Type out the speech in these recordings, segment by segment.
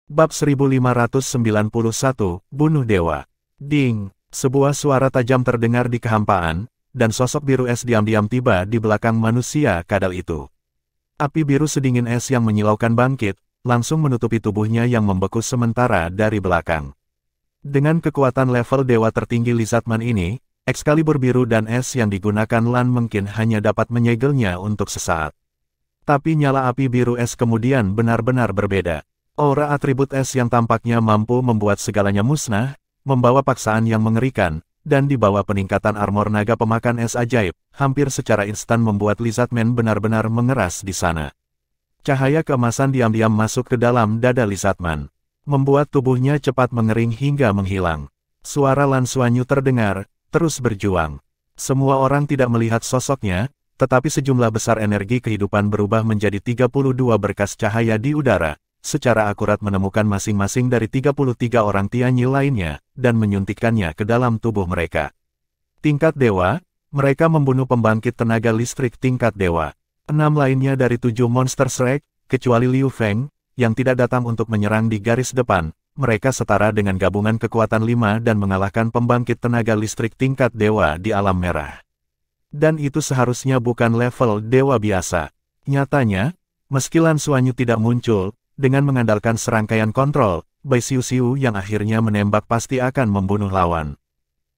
Bab 1591, Bunuh Dewa. Ding! Sebuah suara tajam terdengar di kehampaan, dan sosok biru es diam-diam tiba di belakang manusia kadal itu. Api biru sedingin es yang menyilaukan bangkit, langsung menutupi tubuhnya yang membeku sementara dari belakang. Dengan kekuatan level dewa tertinggi Lizardman ini, Excalibur biru dan es yang digunakan Lan mungkin hanya dapat menyegelnya untuk sesaat. Tapi nyala api biru es kemudian benar-benar berbeda. Aura atribut es yang tampaknya mampu membuat segalanya musnah, membawa paksaan yang mengerikan, dan dibawa peningkatan armor naga pemakan es ajaib, hampir secara instan membuat Lizardman benar-benar mengeras di sana. Cahaya keemasan diam-diam masuk ke dalam dada Lizardman, membuat tubuhnya cepat mengering hingga menghilang. Suara Lan Xuanyu terdengar, terus berjuang. Semua orang tidak melihat sosoknya, tetapi sejumlah besar energi kehidupan berubah menjadi 32 berkas cahaya di udara, secara akurat menemukan masing-masing dari 33 orang Tianyi lainnya, dan menyuntikkannya ke dalam tubuh mereka. Tingkat dewa, mereka membunuh pembangkit tenaga listrik tingkat dewa. 6 lainnya dari 7 monster Shrek, kecuali Liu Feng, yang tidak datang untuk menyerang di garis depan. Mereka setara dengan gabungan kekuatan 5 dan mengalahkan pembangkit tenaga listrik tingkat dewa di alam merah. Dan itu seharusnya bukan level dewa biasa. Nyatanya, meski Lan Xuanyu tidak muncul, dengan mengandalkan serangkaian kontrol, Bai Xiu yang akhirnya menembak pasti akan membunuh lawan.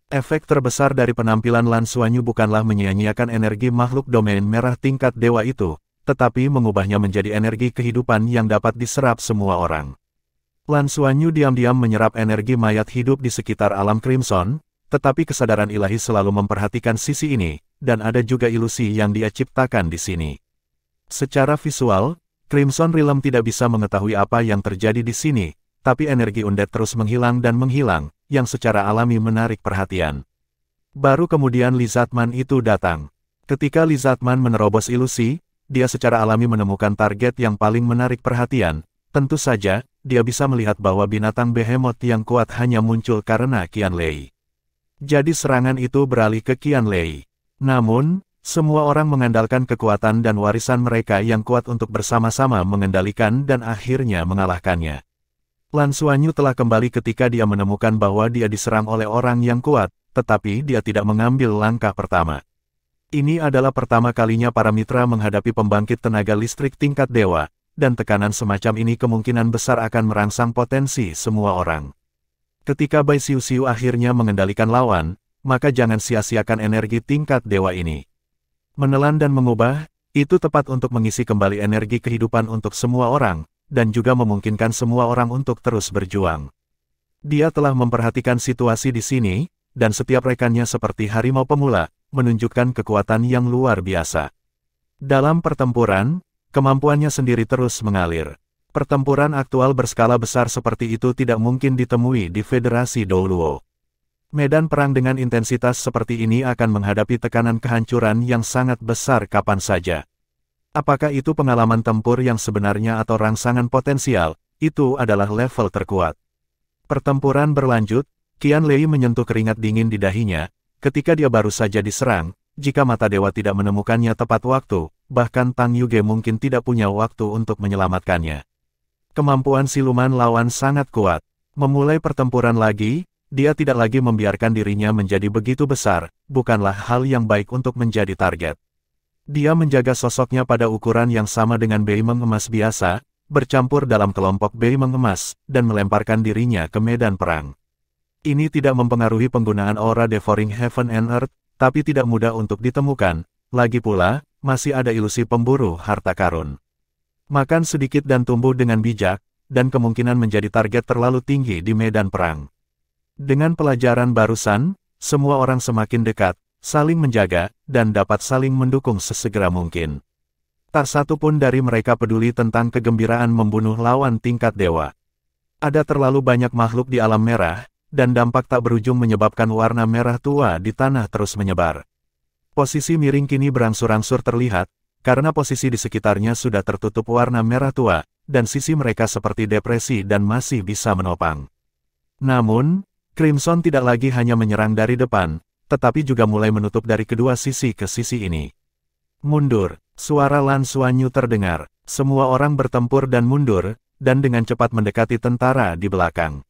Efek terbesar dari penampilan Lan Xuanyu bukanlah menyia-nyiakan energi makhluk domain merah tingkat dewa itu, tetapi mengubahnya menjadi energi kehidupan yang dapat diserap semua orang. Lan Xuanyu diam-diam menyerap energi mayat hidup di sekitar alam Crimson, tetapi kesadaran ilahi selalu memperhatikan sisi ini, dan ada juga ilusi yang dia ciptakan di sini. Secara visual, Crimson Realm tidak bisa mengetahui apa yang terjadi di sini, tapi energi undead terus menghilang dan menghilang, yang secara alami menarik perhatian. Baru kemudian Lizardman itu datang. Ketika Lizardman menerobos ilusi, dia secara alami menemukan target yang paling menarik perhatian. Tentu saja, dia bisa melihat bahwa binatang behemoth yang kuat hanya muncul karena Qianlei. Jadi serangan itu beralih ke Qianlei. Namun, semua orang mengandalkan kekuatan dan warisan mereka yang kuat untuk bersama-sama mengendalikan dan akhirnya mengalahkannya. Lan Xuanyu telah kembali ketika dia menemukan bahwa dia diserang oleh orang yang kuat, tetapi dia tidak mengambil langkah pertama. Ini adalah pertama kalinya para mitra menghadapi pembangkit tenaga listrik tingkat dewa, dan tekanan semacam ini kemungkinan besar akan merangsang potensi semua orang. Ketika Bai Xiu akhirnya mengendalikan lawan, maka jangan sia-siakan energi tingkat dewa ini. Menelan dan mengubah, itu tepat untuk mengisi kembali energi kehidupan untuk semua orang, dan juga memungkinkan semua orang untuk terus berjuang. Dia telah memperhatikan situasi di sini, dan setiap rekannya seperti harimau pemula, menunjukkan kekuatan yang luar biasa. Dalam pertempuran, kemampuannya sendiri terus mengalir. Pertempuran aktual berskala besar seperti itu tidak mungkin ditemui di Federasi Douluo. Medan perang dengan intensitas seperti ini akan menghadapi tekanan kehancuran yang sangat besar kapan saja. Apakah itu pengalaman tempur yang sebenarnya atau rangsangan potensial, itu adalah level terkuat. Pertempuran berlanjut, Qianlei menyentuh keringat dingin di dahinya, ketika dia baru saja diserang. Jika mata dewa tidak menemukannya tepat waktu, bahkan Tang Yuge mungkin tidak punya waktu untuk menyelamatkannya. Kemampuan siluman lawan sangat kuat. Memulai pertempuran lagi, dia tidak lagi membiarkan dirinya menjadi begitu besar, bukanlah hal yang baik untuk menjadi target. Dia menjaga sosoknya pada ukuran yang sama dengan Beimeng emas biasa, bercampur dalam kelompok Beimeng emas, dan melemparkan dirinya ke medan perang. Ini tidak mempengaruhi penggunaan aura Devouring Heaven and Earth, tapi tidak mudah untuk ditemukan. Lagi pula, masih ada ilusi pemburu harta karun. Makan sedikit dan tumbuh dengan bijak, dan kemungkinan menjadi target terlalu tinggi di medan perang. Dengan pelajaran barusan, semua orang semakin dekat, saling menjaga, dan dapat saling mendukung sesegera mungkin. Tak satu pun dari mereka peduli tentang kegembiraan membunuh lawan tingkat dewa. Ada terlalu banyak makhluk di alam merah, dan dampak tak berujung menyebabkan warna merah tua di tanah terus menyebar. Posisi miring kini berangsur-angsur terlihat, karena posisi di sekitarnya sudah tertutup warna merah tua, dan sisi mereka seperti depresi dan masih bisa menopang. Namun, Crimson tidak lagi hanya menyerang dari depan, tetapi juga mulai menutup dari kedua sisi ke sisi ini. Mundur, suara Lan Xuanyu terdengar, semua orang bertempur dan mundur, dan dengan cepat mendekati tentara di belakang.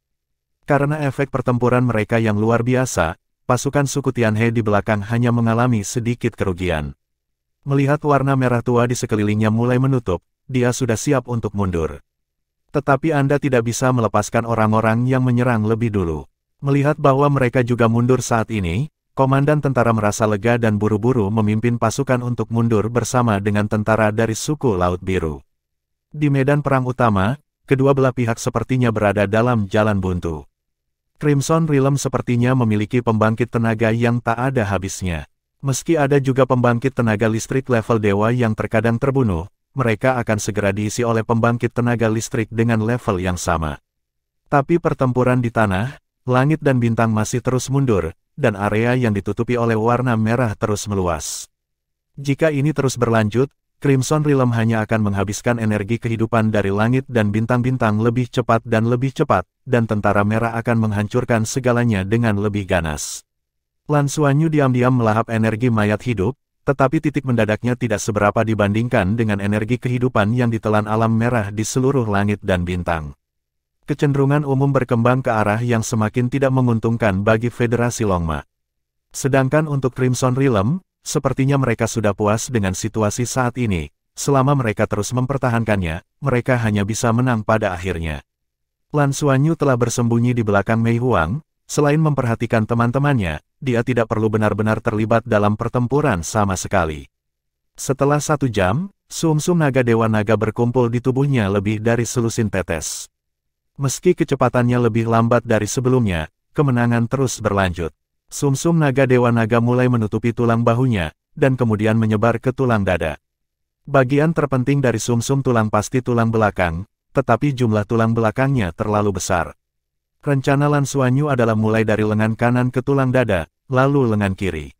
Karena efek pertempuran mereka yang luar biasa, pasukan suku Tianhe di belakang hanya mengalami sedikit kerugian. Melihat warna merah tua di sekelilingnya mulai menutup, dia sudah siap untuk mundur. Tetapi Anda tidak bisa melepaskan orang-orang yang menyerang lebih dulu. Melihat bahwa mereka juga mundur saat ini, komandan tentara merasa lega dan buru-buru memimpin pasukan untuk mundur bersama dengan tentara dari suku Laut Biru. Di medan perang utama, kedua belah pihak sepertinya berada dalam jalan buntu. Crimson Realm sepertinya memiliki pembangkit tenaga yang tak ada habisnya. Meski ada juga pembangkit tenaga listrik level dewa yang terkadang terbunuh, mereka akan segera diisi oleh pembangkit tenaga listrik dengan level yang sama. Tapi pertempuran di tanah, langit dan bintang masih terus mundur, dan area yang ditutupi oleh warna merah terus meluas. Jika ini terus berlanjut, Crimson Realm hanya akan menghabiskan energi kehidupan dari langit dan bintang-bintang lebih cepat, dan tentara merah akan menghancurkan segalanya dengan lebih ganas. Lan Xuanyu diam-diam melahap energi mayat hidup, tetapi titik mendadaknya tidak seberapa dibandingkan dengan energi kehidupan yang ditelan alam merah di seluruh langit dan bintang. Kecenderungan umum berkembang ke arah yang semakin tidak menguntungkan bagi Federasi Longma. Sedangkan untuk Crimson Realm, sepertinya mereka sudah puas dengan situasi saat ini. Selama mereka terus mempertahankannya, mereka hanya bisa menang pada akhirnya. Lan Xuanyu telah bersembunyi di belakang Mei Huang. Selain memperhatikan teman-temannya, dia tidak perlu benar-benar terlibat dalam pertempuran sama sekali. Setelah 1 jam, sum-sum naga Dewa Naga berkumpul di tubuhnya lebih dari selusin tetes. Meski kecepatannya lebih lambat dari sebelumnya, kemenangan terus berlanjut. Sum-sum naga Dewa Naga mulai menutupi tulang bahunya, dan kemudian menyebar ke tulang dada. Bagian terpenting dari sum-sum tulang pasti tulang belakang, tetapi jumlah tulang belakangnya terlalu besar. Rencana Lan Xuanyu adalah mulai dari lengan kanan ke tulang dada, lalu lengan kiri.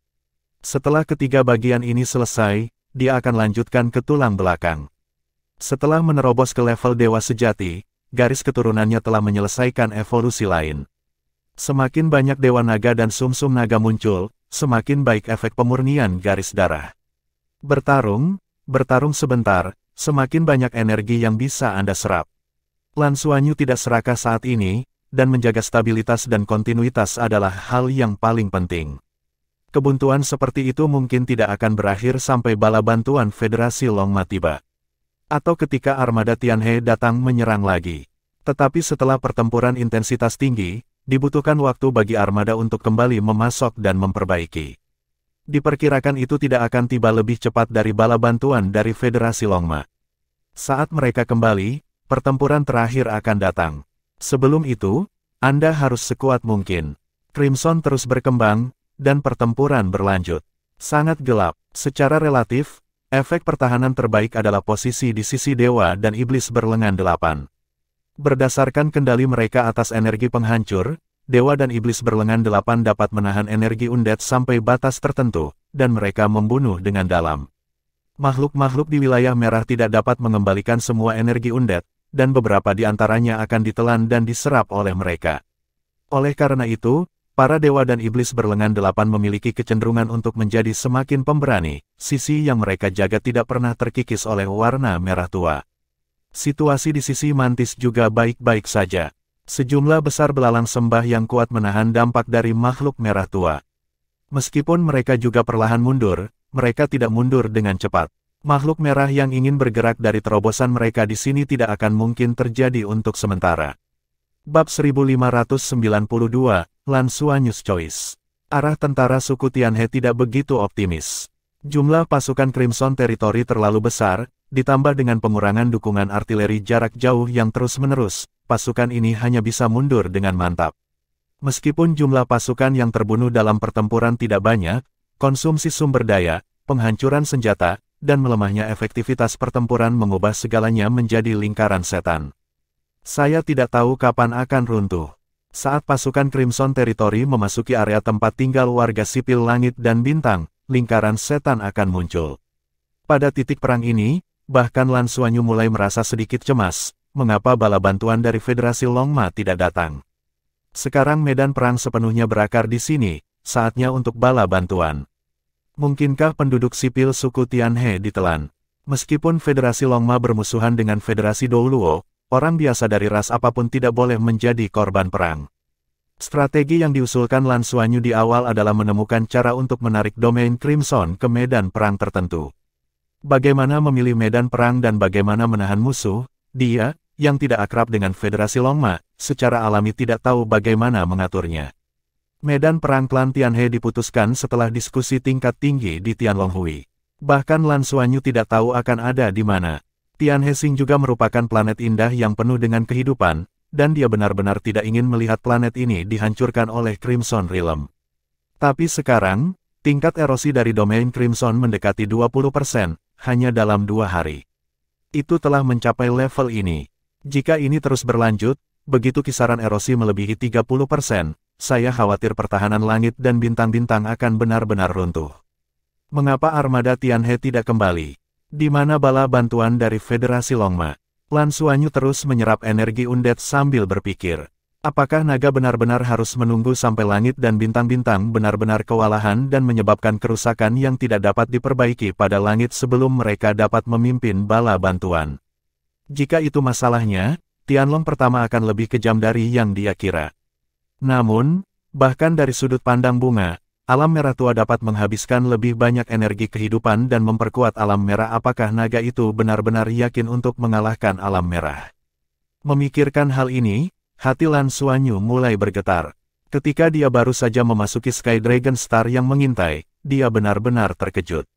Setelah ketiga bagian ini selesai, dia akan lanjutkan ke tulang belakang. Setelah menerobos ke level Dewa Sejati, garis keturunannya telah menyelesaikan evolusi lain. Semakin banyak Dewa Naga dan sum-sum naga muncul, semakin baik efek pemurnian garis darah. Bertarung sebentar, semakin banyak energi yang bisa Anda serap. Lan Xuanyu tidak serakah saat ini, dan menjaga stabilitas dan kontinuitas adalah hal yang paling penting. Kebuntuan seperti itu mungkin tidak akan berakhir sampai bala bantuan Federasi Longma tiba. Atau ketika armada Tianhe datang menyerang lagi. Tetapi setelah pertempuran intensitas tinggi, dibutuhkan waktu bagi armada untuk kembali memasok dan memperbaiki. Diperkirakan itu tidak akan tiba lebih cepat dari bala bantuan dari Federasi Longma. Saat mereka kembali, pertempuran terakhir akan datang. Sebelum itu, Anda harus sekuat mungkin. Crimson terus berkembang, dan pertempuran berlanjut. Sangat gelap. Secara relatif, efek pertahanan terbaik adalah posisi di sisi Dewa dan Iblis berlengan 8. Berdasarkan kendali mereka atas energi penghancur, Dewa dan Iblis berlengan 8 dapat menahan energi undead sampai batas tertentu, dan mereka membunuh dengan dalam. Makhluk-makhluk di wilayah merah tidak dapat mengembalikan semua energi undead, dan beberapa di antaranya akan ditelan dan diserap oleh mereka. Oleh karena itu, para Dewa dan Iblis berlengan 8 memiliki kecenderungan untuk menjadi semakin pemberani, sisi yang mereka jaga tidak pernah terkikis oleh warna merah tua. Situasi di sisi mantis juga baik-baik saja. Sejumlah besar belalang sembah yang kuat menahan dampak dari makhluk merah tua. Meskipun mereka juga perlahan mundur, mereka tidak mundur dengan cepat. Makhluk merah yang ingin bergerak dari terobosan mereka di sini tidak akan mungkin terjadi untuk sementara. Bab 1592, Lan Xuanyu's Choice. Arah tentara suku Tianhe tidak begitu optimis. Jumlah pasukan Crimson Territory terlalu besar, ditambah dengan pengurangan dukungan artileri jarak jauh yang terus-menerus, pasukan ini hanya bisa mundur dengan mantap. Meskipun jumlah pasukan yang terbunuh dalam pertempuran tidak banyak, konsumsi sumber daya, penghancuran senjata, dan melemahnya efektivitas pertempuran mengubah segalanya menjadi lingkaran setan. Saya tidak tahu kapan akan runtuh. Saat pasukan Crimson Territory memasuki area tempat tinggal warga sipil langit dan bintang, lingkaran setan akan muncul. Pada titik perang ini, bahkan Lan Xuanyu mulai merasa sedikit cemas, mengapa bala bantuan dari Federasi Longma tidak datang. Sekarang medan perang sepenuhnya berakar di sini, saatnya untuk bala bantuan. Mungkinkah penduduk sipil suku Tianhe ditelan? Meskipun Federasi Longma bermusuhan dengan Federasi Douluo, orang biasa dari ras apapun tidak boleh menjadi korban perang. Strategi yang diusulkan Lan Xuanyu di awal adalah menemukan cara untuk menarik domain Crimson ke medan perang tertentu. Bagaimana memilih medan perang dan bagaimana menahan musuh, dia, yang tidak akrab dengan Federasi Longma, secara alami tidak tahu bagaimana mengaturnya. Medan perang klan Tianhe diputuskan setelah diskusi tingkat tinggi di Tianlonghui. Bahkan Lan Xuanyu tidak tahu akan ada di mana. Tianhe Xing juga merupakan planet indah yang penuh dengan kehidupan, dan dia benar-benar tidak ingin melihat planet ini dihancurkan oleh Crimson Realm. Tapi sekarang, tingkat erosi dari domain Crimson mendekati 20%, hanya dalam 2 hari. Itu telah mencapai level ini. Jika ini terus berlanjut, begitu kisaran erosi melebihi 30%, saya khawatir pertahanan langit dan bintang-bintang akan benar-benar runtuh. Mengapa armada Tianhe tidak kembali? Di mana bala bantuan dari Federasi Longma? Lan Xuanyu terus menyerap energi undead sambil berpikir. Apakah naga benar-benar harus menunggu sampai langit dan bintang-bintang benar-benar kewalahan dan menyebabkan kerusakan yang tidak dapat diperbaiki pada langit sebelum mereka dapat memimpin bala bantuan? Jika itu masalahnya, Tianlong pertama akan lebih kejam dari yang dia kira. Namun, bahkan dari sudut pandang bunga, alam merah tua dapat menghabiskan lebih banyak energi kehidupan dan memperkuat alam merah. Apakah naga itu benar-benar yakin untuk mengalahkan alam merah? Memikirkan hal ini, hati Lan Xuanyu mulai bergetar. Ketika dia baru saja memasuki Sky Dragon Star yang mengintai, dia benar-benar terkejut.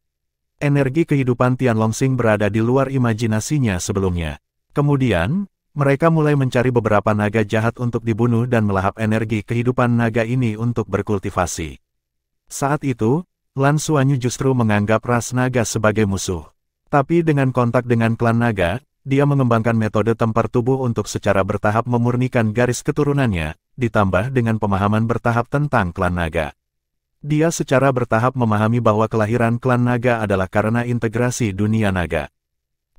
Energi kehidupan Tianlongxing berada di luar imajinasinya sebelumnya. Kemudian, mereka mulai mencari beberapa naga jahat untuk dibunuh dan melahap energi kehidupan naga ini untuk berkultivasi. Saat itu, Lan Xuanyu justru menganggap ras naga sebagai musuh. Tapi dengan kontak dengan klan naga, dia mengembangkan metode tampar tubuh untuk secara bertahap memurnikan garis keturunannya, ditambah dengan pemahaman bertahap tentang klan naga. Dia secara bertahap memahami bahwa kelahiran klan naga adalah karena integrasi dunia naga.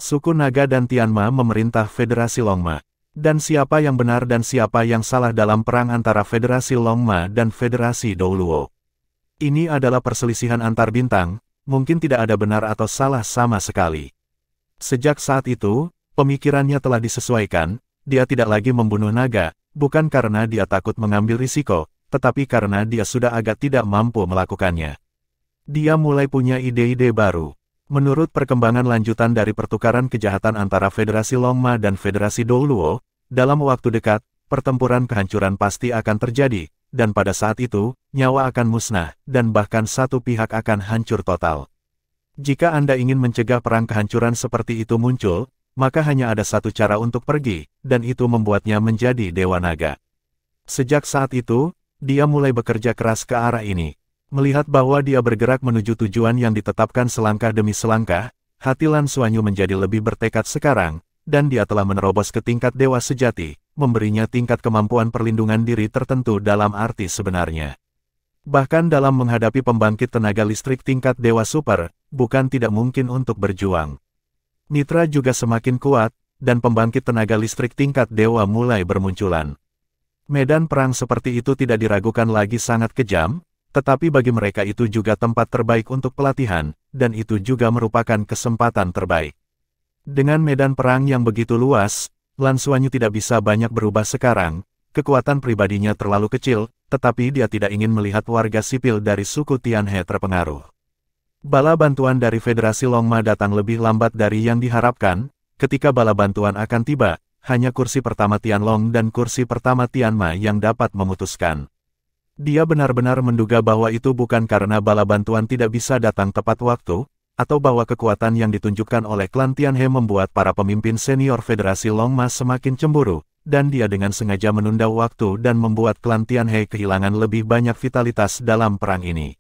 Suku naga dan Tianma memerintah Federasi Longma. Dan siapa yang benar dan siapa yang salah dalam perang antara Federasi Longma dan Federasi Douluo? Ini adalah perselisihan antar bintang, mungkin tidak ada benar atau salah sama sekali. Sejak saat itu, pemikirannya telah disesuaikan, dia tidak lagi membunuh naga, bukan karena dia takut mengambil risiko, tetapi karena dia sudah agak tidak mampu melakukannya. Dia mulai punya ide-ide baru. Menurut perkembangan lanjutan dari pertukaran kejahatan antara Federasi Longma dan Federasi Douluo, dalam waktu dekat, pertempuran kehancuran pasti akan terjadi, dan pada saat itu, nyawa akan musnah, dan bahkan satu pihak akan hancur total. Jika Anda ingin mencegah perang kehancuran seperti itu muncul, maka hanya ada satu cara untuk pergi, dan itu membuatnya menjadi Dewa Naga. Sejak saat itu, dia mulai bekerja keras ke arah ini. Melihat bahwa dia bergerak menuju tujuan yang ditetapkan selangkah demi selangkah, hati Lan Xuanyu menjadi lebih bertekad sekarang, dan dia telah menerobos ke tingkat dewa sejati, memberinya tingkat kemampuan perlindungan diri tertentu dalam arti sebenarnya. Bahkan dalam menghadapi pembangkit tenaga listrik tingkat dewa super, bukan tidak mungkin untuk berjuang. Mitra juga semakin kuat, dan pembangkit tenaga listrik tingkat dewa mulai bermunculan. Medan perang seperti itu tidak diragukan lagi sangat kejam, tetapi bagi mereka itu juga tempat terbaik untuk pelatihan, dan itu juga merupakan kesempatan terbaik. Dengan medan perang yang begitu luas, Lan Xuanyu tidak bisa banyak berubah sekarang, kekuatan pribadinya terlalu kecil, tetapi dia tidak ingin melihat warga sipil dari suku Tianhe terpengaruh. Bala bantuan dari Federasi Longma datang lebih lambat dari yang diharapkan, ketika bala bantuan akan tiba, hanya kursi pertama Tianlong dan kursi pertama Tianma yang dapat memutuskan. Dia benar-benar menduga bahwa itu bukan karena bala bantuan tidak bisa datang tepat waktu, atau bahwa kekuatan yang ditunjukkan oleh klan Tianhe membuat para pemimpin senior Federasi Longma semakin cemburu, dan dia dengan sengaja menunda waktu dan membuat klan Tianhe kehilangan lebih banyak vitalitas dalam perang ini.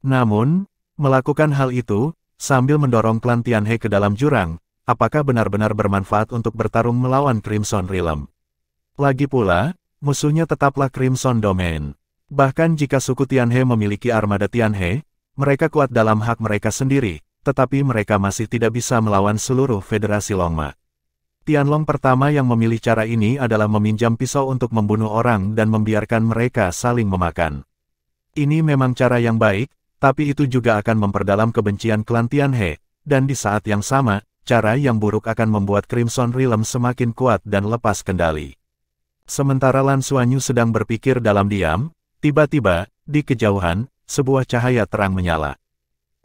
Namun, melakukan hal itu, sambil mendorong klan Tianhe ke dalam jurang, apakah benar-benar bermanfaat untuk bertarung melawan Crimson Realm? Lagi pula, musuhnya tetaplah Crimson Domain. Bahkan jika suku Tianhe memiliki armada Tianhe, mereka kuat dalam hak mereka sendiri, tetapi mereka masih tidak bisa melawan seluruh Federasi Longma. Tianlong pertama yang memilih cara ini adalah meminjam pisau untuk membunuh orang dan membiarkan mereka saling memakan. Ini memang cara yang baik, tapi itu juga akan memperdalam kebencian klan Tianhe, dan di saat yang sama, cara yang buruk akan membuat Crimson Realm semakin kuat dan lepas kendali. Sementara Lan Xuanyu sedang berpikir dalam diam, tiba-tiba, di kejauhan, sebuah cahaya terang menyala.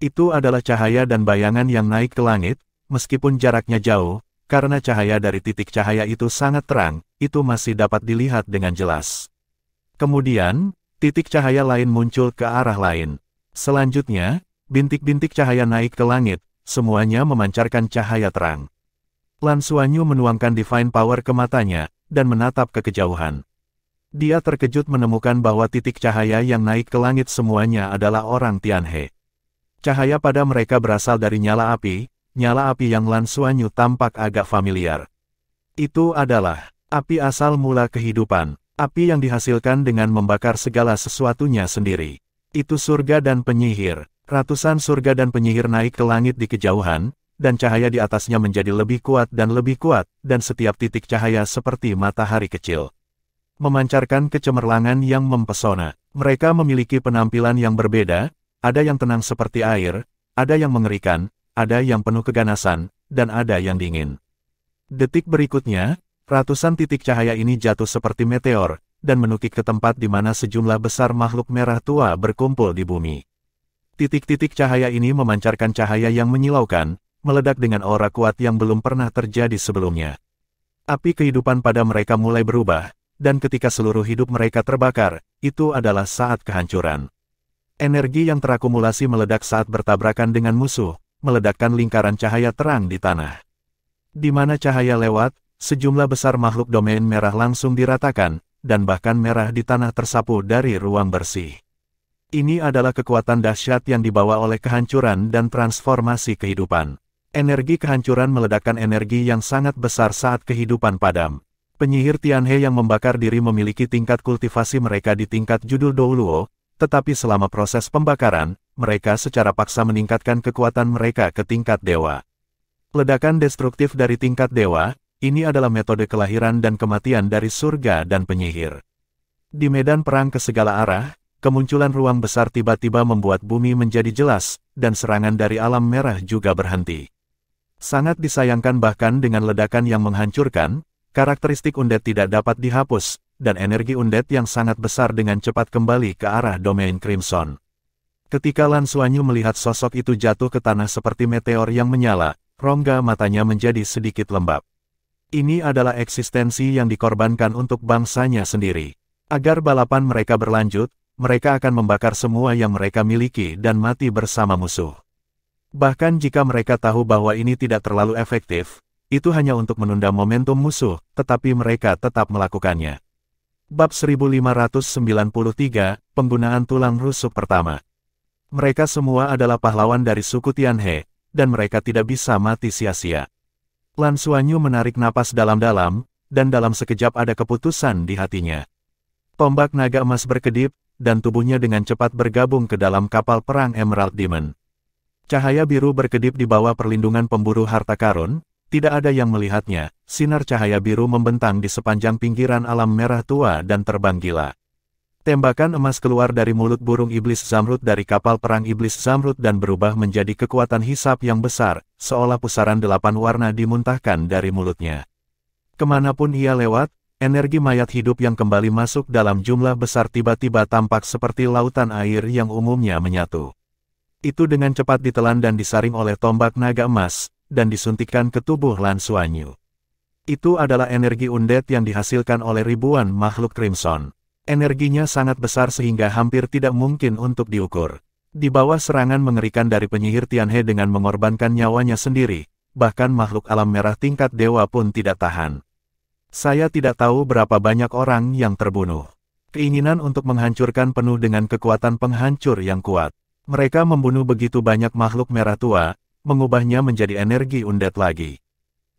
Itu adalah cahaya dan bayangan yang naik ke langit, meskipun jaraknya jauh, karena cahaya dari titik cahaya itu sangat terang, itu masih dapat dilihat dengan jelas. Kemudian, titik cahaya lain muncul ke arah lain. Selanjutnya, bintik-bintik cahaya naik ke langit, semuanya memancarkan cahaya terang. Lan Xuanyu menuangkan Divine Power ke matanya, dan menatap ke kejauhan. Dia terkejut menemukan bahwa titik cahaya yang naik ke langit semuanya adalah orang Tianhe. Cahaya pada mereka berasal dari nyala api yang Lan Xuanyu tampak agak familiar. Itu adalah api asal mula kehidupan, api yang dihasilkan dengan membakar segala sesuatunya sendiri. Itu surga dan penyihir. Ratusan surga dan penyihir naik ke langit di kejauhan, dan cahaya di atasnya menjadi lebih kuat, dan setiap titik cahaya seperti matahari kecil. Memancarkan kecemerlangan yang mempesona. Mereka memiliki penampilan yang berbeda, ada yang tenang seperti air, ada yang mengerikan, ada yang penuh keganasan, dan ada yang dingin. Detik berikutnya, ratusan titik cahaya ini jatuh seperti meteor, dan menukik ke tempat di mana sejumlah besar makhluk merah tua berkumpul di bumi. Titik-titik cahaya ini memancarkan cahaya yang menyilaukan, meledak dengan aura kuat yang belum pernah terjadi sebelumnya. Api kehidupan pada mereka mulai berubah, dan ketika seluruh hidup mereka terbakar, itu adalah saat kehancuran. Energi yang terakumulasi meledak saat bertabrakan dengan musuh, meledakkan lingkaran cahaya terang di tanah. Di mana cahaya lewat, sejumlah besar makhluk domain merah langsung diratakan, dan bahkan merah di tanah tersapu dari ruang bersih. Ini adalah kekuatan dahsyat yang dibawa oleh kehancuran dan transformasi kehidupan. Energi kehancuran meledakkan energi yang sangat besar saat kehidupan padam. Penyihir Tianhe yang membakar diri memiliki tingkat kultivasi mereka di tingkat judul Douluo, tetapi selama proses pembakaran, mereka secara paksa meningkatkan kekuatan mereka ke tingkat dewa. Ledakan destruktif dari tingkat dewa, ini adalah metode kelahiran dan kematian dari surga dan penyihir. Di medan perang ke segala arah, kemunculan ruang besar tiba-tiba membuat bumi menjadi jelas, dan serangan dari alam merah juga berhenti. Sangat disayangkan bahkan dengan ledakan yang menghancurkan, karakteristik undead tidak dapat dihapus, dan energi undead yang sangat besar dengan cepat kembali ke arah domain Crimson. Ketika Lan Xuanyu melihat sosok itu jatuh ke tanah seperti meteor yang menyala, rongga matanya menjadi sedikit lembab. Ini adalah eksistensi yang dikorbankan untuk bangsanya sendiri. Agar balapan mereka berlanjut, mereka akan membakar semua yang mereka miliki dan mati bersama musuh. Bahkan jika mereka tahu bahwa ini tidak terlalu efektif, itu hanya untuk menunda momentum musuh, tetapi mereka tetap melakukannya. Bab 1593, Penggunaan Tulang Rusuk Pertama. Mereka semua adalah pahlawan dari suku Tianhe, dan mereka tidak bisa mati sia-sia. Lan Xuanyu menarik napas dalam-dalam, dan dalam sekejap ada keputusan di hatinya. Tombak naga emas berkedip, dan tubuhnya dengan cepat bergabung ke dalam kapal perang Emerald Demon. Cahaya biru berkedip di bawah perlindungan pemburu harta karun, tidak ada yang melihatnya, sinar cahaya biru membentang di sepanjang pinggiran alam merah tua dan terbang gila. Tembakan emas keluar dari mulut burung iblis Zamrud dari kapal perang iblis Zamrud dan berubah menjadi kekuatan hisap yang besar, seolah pusaran 8 warna dimuntahkan dari mulutnya. Kemanapun ia lewat, energi mayat hidup yang kembali masuk dalam jumlah besar tiba-tiba tampak seperti lautan air yang umumnya menyatu. Itu dengan cepat ditelan dan disaring oleh tombak naga emas, dan disuntikkan ke tubuh Lan Xuanyu. Itu adalah energi undead yang dihasilkan oleh ribuan makhluk Crimson. Energinya sangat besar sehingga hampir tidak mungkin untuk diukur. Di bawah serangan mengerikan dari penyihir Tianhe dengan mengorbankan nyawanya sendiri, bahkan makhluk alam merah tingkat dewa pun tidak tahan. Saya tidak tahu berapa banyak orang yang terbunuh. Keinginan untuk menghancurkan penuh dengan kekuatan penghancur yang kuat. Mereka membunuh begitu banyak makhluk merah tua, mengubahnya menjadi energi undead lagi.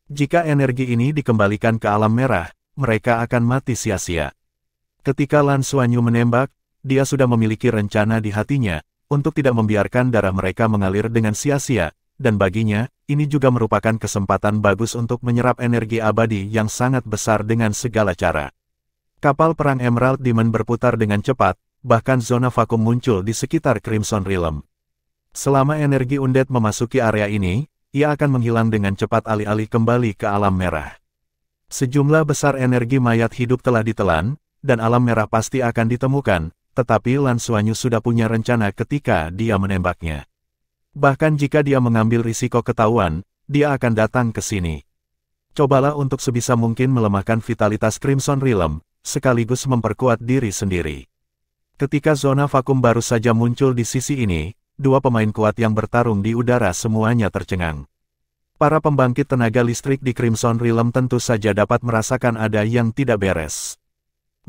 Jika energi ini dikembalikan ke alam merah, mereka akan mati sia-sia. Ketika Lan Xuanyu menembak, dia sudah memiliki rencana di hatinya, untuk tidak membiarkan darah mereka mengalir dengan sia-sia, dan baginya, ini juga merupakan kesempatan bagus untuk menyerap energi abadi yang sangat besar dengan segala cara. Kapal perang Emerald Demon berputar dengan cepat, bahkan zona vakum muncul di sekitar Crimson Realm. Selama energi undead memasuki area ini, ia akan menghilang dengan cepat alih-alih kembali ke alam merah. Sejumlah besar energi mayat hidup telah ditelan, dan alam merah pasti akan ditemukan, tetapi Lan Xuanyu sudah punya rencana ketika dia menembaknya. Bahkan jika dia mengambil risiko ketahuan, dia akan datang ke sini. Cobalah untuk sebisa mungkin melemahkan vitalitas Crimson Realm, sekaligus memperkuat diri sendiri. Ketika zona vakum baru saja muncul di sisi ini, dua pemain kuat yang bertarung di udara semuanya tercengang. Para pembangkit tenaga listrik di Crimson Realm tentu saja dapat merasakan ada yang tidak beres.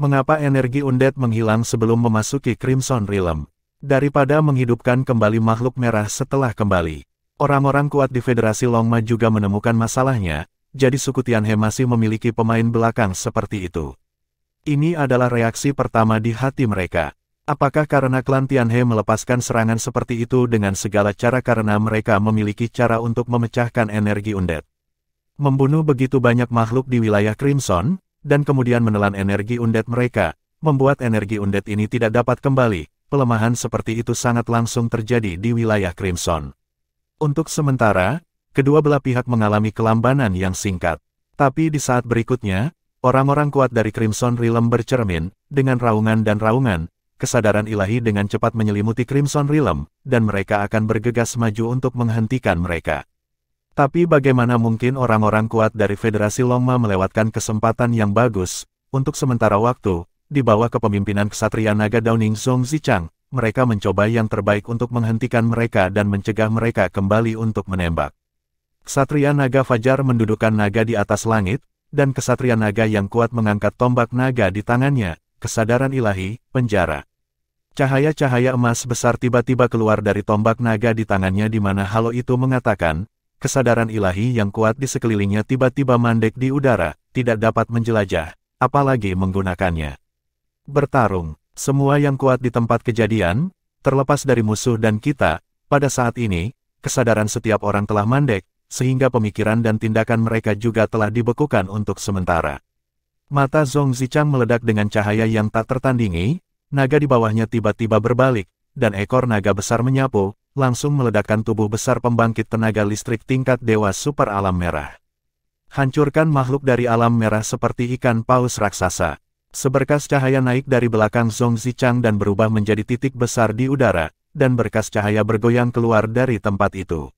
Mengapa energi undead menghilang sebelum memasuki Crimson Realm? Daripada menghidupkan kembali makhluk merah setelah kembali. Orang-orang kuat di Federasi Longma juga menemukan masalahnya, jadi suku Tianhe masih memiliki pemain belakang seperti itu. Ini adalah reaksi pertama di hati mereka. Apakah karena klan Tianhe melepaskan serangan seperti itu dengan segala cara karena mereka memiliki cara untuk memecahkan energi undead? Membunuh begitu banyak makhluk di wilayah Crimson, dan kemudian menelan energi undead mereka, membuat energi undead ini tidak dapat kembali. Pelemahan seperti itu sangat langsung terjadi di wilayah Crimson. Untuk sementara, kedua belah pihak mengalami kelambanan yang singkat. Tapi di saat berikutnya, orang-orang kuat dari Crimson Realm bercermin, dengan raungan dan raungan, kesadaran ilahi dengan cepat menyelimuti Crimson Realm, dan mereka akan bergegas maju untuk menghentikan mereka. Tapi bagaimana mungkin orang-orang kuat dari Federasi Longma melewatkan kesempatan yang bagus, untuk sementara waktu, di bawah kepemimpinan Ksatria Naga Downing Zhong Zichang, mereka mencoba yang terbaik untuk menghentikan mereka dan mencegah mereka kembali untuk menembak. Ksatria Naga Fajar mendudukkan naga di atas langit, dan Ksatria Naga yang kuat mengangkat tombak naga di tangannya, kesadaran ilahi, penjara. Cahaya-cahaya emas besar tiba-tiba keluar dari tombak naga di tangannya di mana halo itu mengatakan, kesadaran ilahi yang kuat di sekelilingnya tiba-tiba mandek di udara, tidak dapat menjelajah, apalagi menggunakannya. Bertarung, semua yang kuat di tempat kejadian, terlepas dari musuh dan kita, pada saat ini, kesadaran setiap orang telah mandek, sehingga pemikiran dan tindakan mereka juga telah dibekukan untuk sementara. Mata Zhong Zichang meledak dengan cahaya yang tak tertandingi, naga di bawahnya tiba-tiba berbalik, dan ekor naga besar menyapu, langsung meledakkan tubuh besar pembangkit tenaga listrik tingkat dewa super alam merah. Hancurkan makhluk dari alam merah seperti ikan paus raksasa. Seberkas cahaya naik dari belakang Zhong Zichang dan berubah menjadi titik besar di udara, dan berkas cahaya bergoyang keluar dari tempat itu.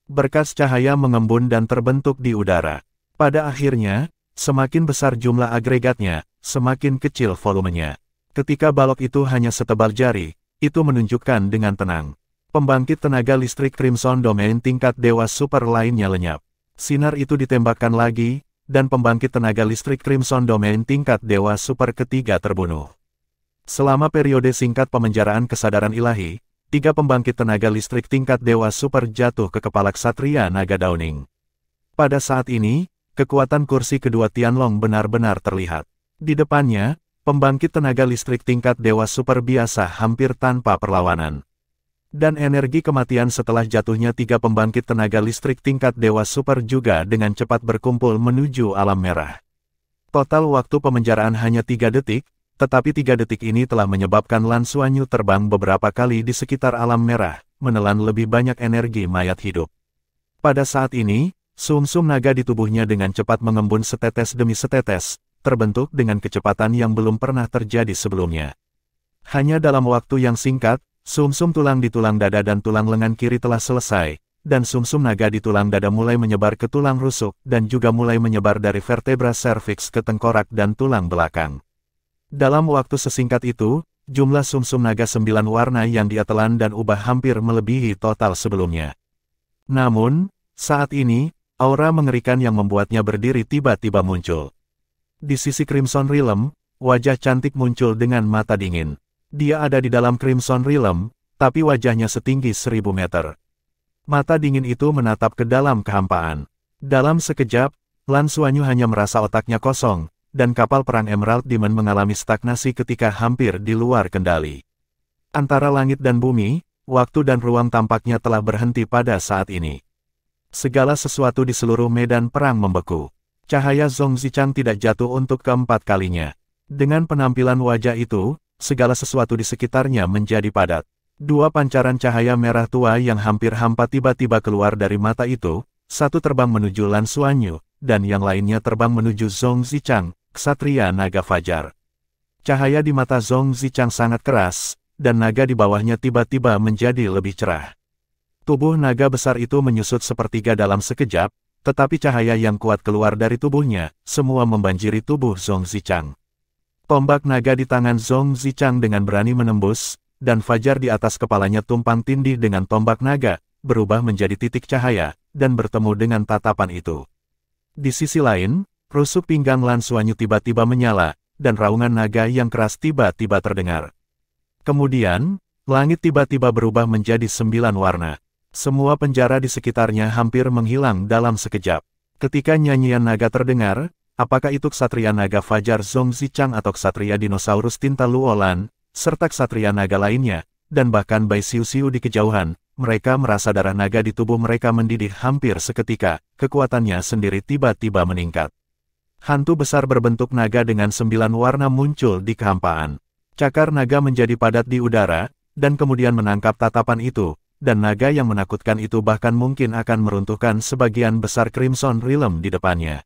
Berkas cahaya mengembun dan terbentuk di udara. Pada akhirnya, semakin besar jumlah agregatnya, semakin kecil volumenya. Ketika balok itu hanya setebal jari, itu menunjukkan dengan tenang. Pembangkit tenaga listrik Crimson Domain tingkat dewa super lainnya lenyap. Sinar itu ditembakkan lagi, dan pembangkit tenaga listrik Crimson Domain tingkat dewa super ketiga terbunuh. Selama periode singkat pemenjaraan kesadaran ilahi, 3 pembangkit tenaga listrik tingkat dewa super jatuh ke kepala Ksatria Naga Downing. Pada saat ini, kekuatan kursi kedua Tianlong benar-benar terlihat. Di depannya, pembangkit tenaga listrik tingkat dewa super biasa hampir tanpa perlawanan. Dan energi kematian setelah jatuhnya 3 pembangkit tenaga listrik tingkat dewa super juga dengan cepat berkumpul menuju alam merah. Total waktu pemenjaraan hanya 3 detik, tetapi 3 detik ini telah menyebabkan Lan Xuanyu terbang beberapa kali di sekitar alam merah, menelan lebih banyak energi mayat hidup. Pada saat ini, sumsum naga di tubuhnya dengan cepat mengembun setetes demi setetes, terbentuk dengan kecepatan yang belum pernah terjadi sebelumnya. Hanya dalam waktu yang singkat, sumsum tulang di tulang dada dan tulang lengan kiri telah selesai, dan sumsum naga di tulang dada mulai menyebar ke tulang rusuk dan juga mulai menyebar dari vertebra serviks ke tengkorak dan tulang belakang. Dalam waktu sesingkat itu, jumlah sumsum naga 9 warna yang dia telan dan ubah hampir melebihi total sebelumnya. Namun, saat ini, aura mengerikan yang membuatnya berdiri tiba-tiba muncul. Di sisi Crimson Realm, wajah cantik muncul dengan mata dingin. Dia ada di dalam Crimson Realm, tapi wajahnya setinggi 1000 meter. Mata dingin itu menatap ke dalam kehampaan. Dalam sekejap, Lan Xuanyu hanya merasa otaknya kosong, dan kapal perang Emerald Demon mengalami stagnasi ketika hampir di luar kendali. Antara langit dan bumi, waktu dan ruang tampaknya telah berhenti pada saat ini. Segala sesuatu di seluruh medan perang membeku. Cahaya Zhong Zichang tidak jatuh untuk keempat kalinya. Dengan penampilan wajah itu, segala sesuatu di sekitarnya menjadi padat. Dua pancaran cahaya merah tua yang hampir hampa tiba-tiba keluar dari mata itu, satu terbang menuju Lan Xuanyu, dan yang lainnya terbang menuju Zhong Zichang, ksatria naga fajar. Cahaya di mata Zhong Zichang sangat keras, dan naga di bawahnya tiba-tiba menjadi lebih cerah. Tubuh naga besar itu menyusut sepertiga dalam sekejap, tetapi cahaya yang kuat keluar dari tubuhnya, semua membanjiri tubuh Zhong Zichang. Tombak naga di tangan Zhong Zichang dengan berani menembus, dan fajar di atas kepalanya tumpang tindih dengan tombak naga, berubah menjadi titik cahaya, dan bertemu dengan tatapan itu. Di sisi lain, rusuk pinggang Lan Xuanyu tiba-tiba menyala, dan raungan naga yang keras tiba-tiba terdengar. Kemudian, langit tiba-tiba berubah menjadi 9 warna. Semua penjara di sekitarnya hampir menghilang dalam sekejap. Ketika nyanyian naga terdengar, apakah itu ksatria naga fajar Zhong Zichang atau ksatria dinosaurus tinta Luolan, serta ksatria naga lainnya, dan bahkan Bai Xiu-Xiu di kejauhan, mereka merasa darah naga di tubuh mereka mendidih hampir seketika, kekuatannya sendiri tiba-tiba meningkat. Hantu besar berbentuk naga dengan 9 warna muncul di kehampaan. Cakar naga menjadi padat di udara, dan kemudian menangkap tatapan itu, dan naga yang menakutkan itu bahkan mungkin akan meruntuhkan sebagian besar Crimson Realm di depannya.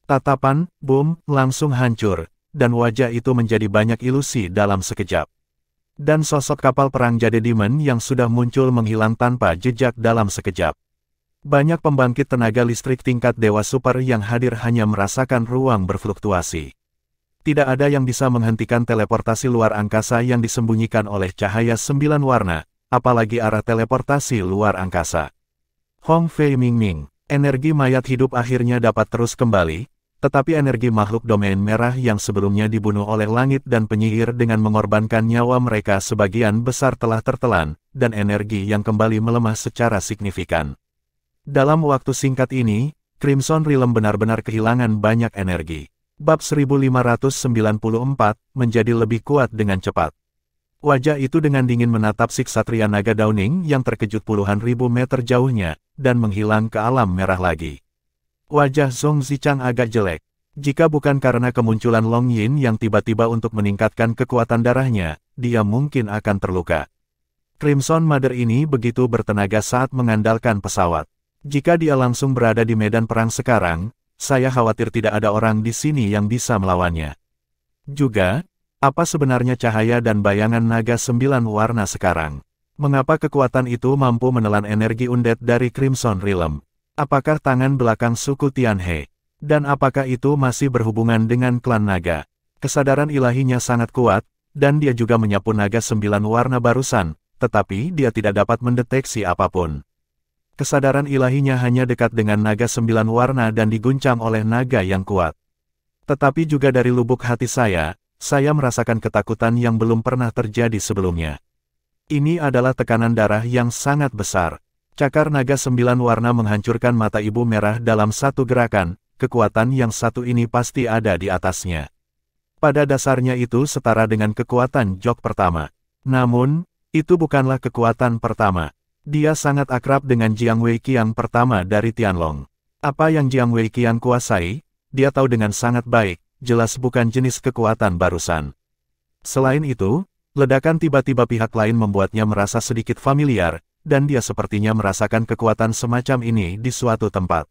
Tatapan, boom, langsung hancur, dan wajah itu menjadi banyak ilusi dalam sekejap. Dan sosok kapal perang Jade Demon yang sudah muncul menghilang tanpa jejak dalam sekejap. Banyak pembangkit tenaga listrik tingkat dewa super yang hadir hanya merasakan ruang berfluktuasi. Tidak ada yang bisa menghentikan teleportasi luar angkasa yang disembunyikan oleh cahaya 9 warna, apalagi arah teleportasi luar angkasa. Hong Fei Ming Ming, energi mayat hidup akhirnya dapat terus kembali, tetapi energi makhluk domain merah yang sebelumnya dibunuh oleh langit dan penyihir dengan mengorbankan nyawa mereka sebagian besar telah tertelan, dan energi yang kembali melemah secara signifikan. Dalam waktu singkat ini, Crimson Realm benar-benar kehilangan banyak energi. Bab 1594 menjadi lebih kuat dengan cepat. Wajah itu dengan dingin menatap si ksatria naga Downing yang terkejut puluhan ribu meter jauhnya, dan menghilang ke alam merah lagi. Wajah Zhong Zichang agak jelek. Jika bukan karena kemunculan Long Yin yang tiba-tiba untuk meningkatkan kekuatan darahnya, dia mungkin akan terluka. Crimson Mother ini begitu bertenaga saat mengandalkan pesawat. Jika dia langsung berada di medan perang sekarang, saya khawatir tidak ada orang di sini yang bisa melawannya. Juga, apa sebenarnya cahaya dan bayangan naga 9 warna sekarang? Mengapa kekuatan itu mampu menelan energi undead dari Crimson Realm? Apakah tangan belakang suku Tianhe? Dan apakah itu masih berhubungan dengan klan naga? Kesadaran ilahinya sangat kuat, dan dia juga menyapu naga 9 warna barusan, tetapi dia tidak dapat mendeteksi apapun. Kesadaran ilahinya hanya dekat dengan naga 9 warna dan diguncang oleh naga yang kuat. Tetapi juga dari lubuk hati saya merasakan ketakutan yang belum pernah terjadi sebelumnya. Ini adalah tekanan darah yang sangat besar. Cakar naga 9 warna menghancurkan mata ibu merah dalam satu gerakan, kekuatan yang satu ini pasti ada di atasnya. Pada dasarnya itu setara dengan kekuatan Jok pertama. Namun, itu bukanlah kekuatan pertama. Dia sangat akrab dengan Jiang Weiqiang pertama dari Tianlong. Apa yang Jiang Weiqiang kuasai, dia tahu dengan sangat baik, jelas bukan jenis kekuatan barusan. Selain itu, ledakan tiba-tiba pihak lain membuatnya merasa sedikit familiar, dan dia sepertinya merasakan kekuatan semacam ini di suatu tempat.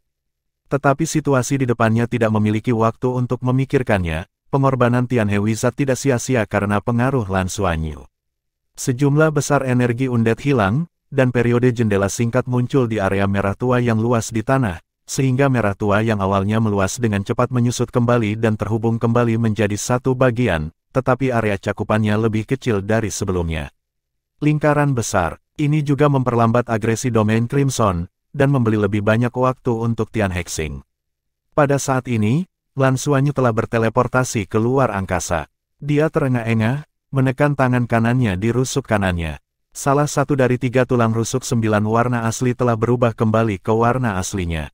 Tetapi situasi di depannya tidak memiliki waktu untuk memikirkannya, pengorbanan Tianhe Wizard tidak sia-sia karena pengaruh Lan Xuanyu. Sejumlah besar energi undead hilang, dan periode jendela singkat muncul di area merah tua yang luas di tanah, sehingga merah tua yang awalnya meluas dengan cepat menyusut kembali dan terhubung kembali menjadi satu bagian, tetapi area cakupannya lebih kecil dari sebelumnya. Lingkaran besar. Ini juga memperlambat agresi domain Crimson, dan membeli lebih banyak waktu untuk Tian Hexing. Pada saat ini, Lan Xuanyu telah berteleportasi keluar angkasa. Dia terengah-engah, menekan tangan kanannya di rusuk kanannya. Salah satu dari 3 tulang rusuk 9 warna asli telah berubah kembali ke warna aslinya.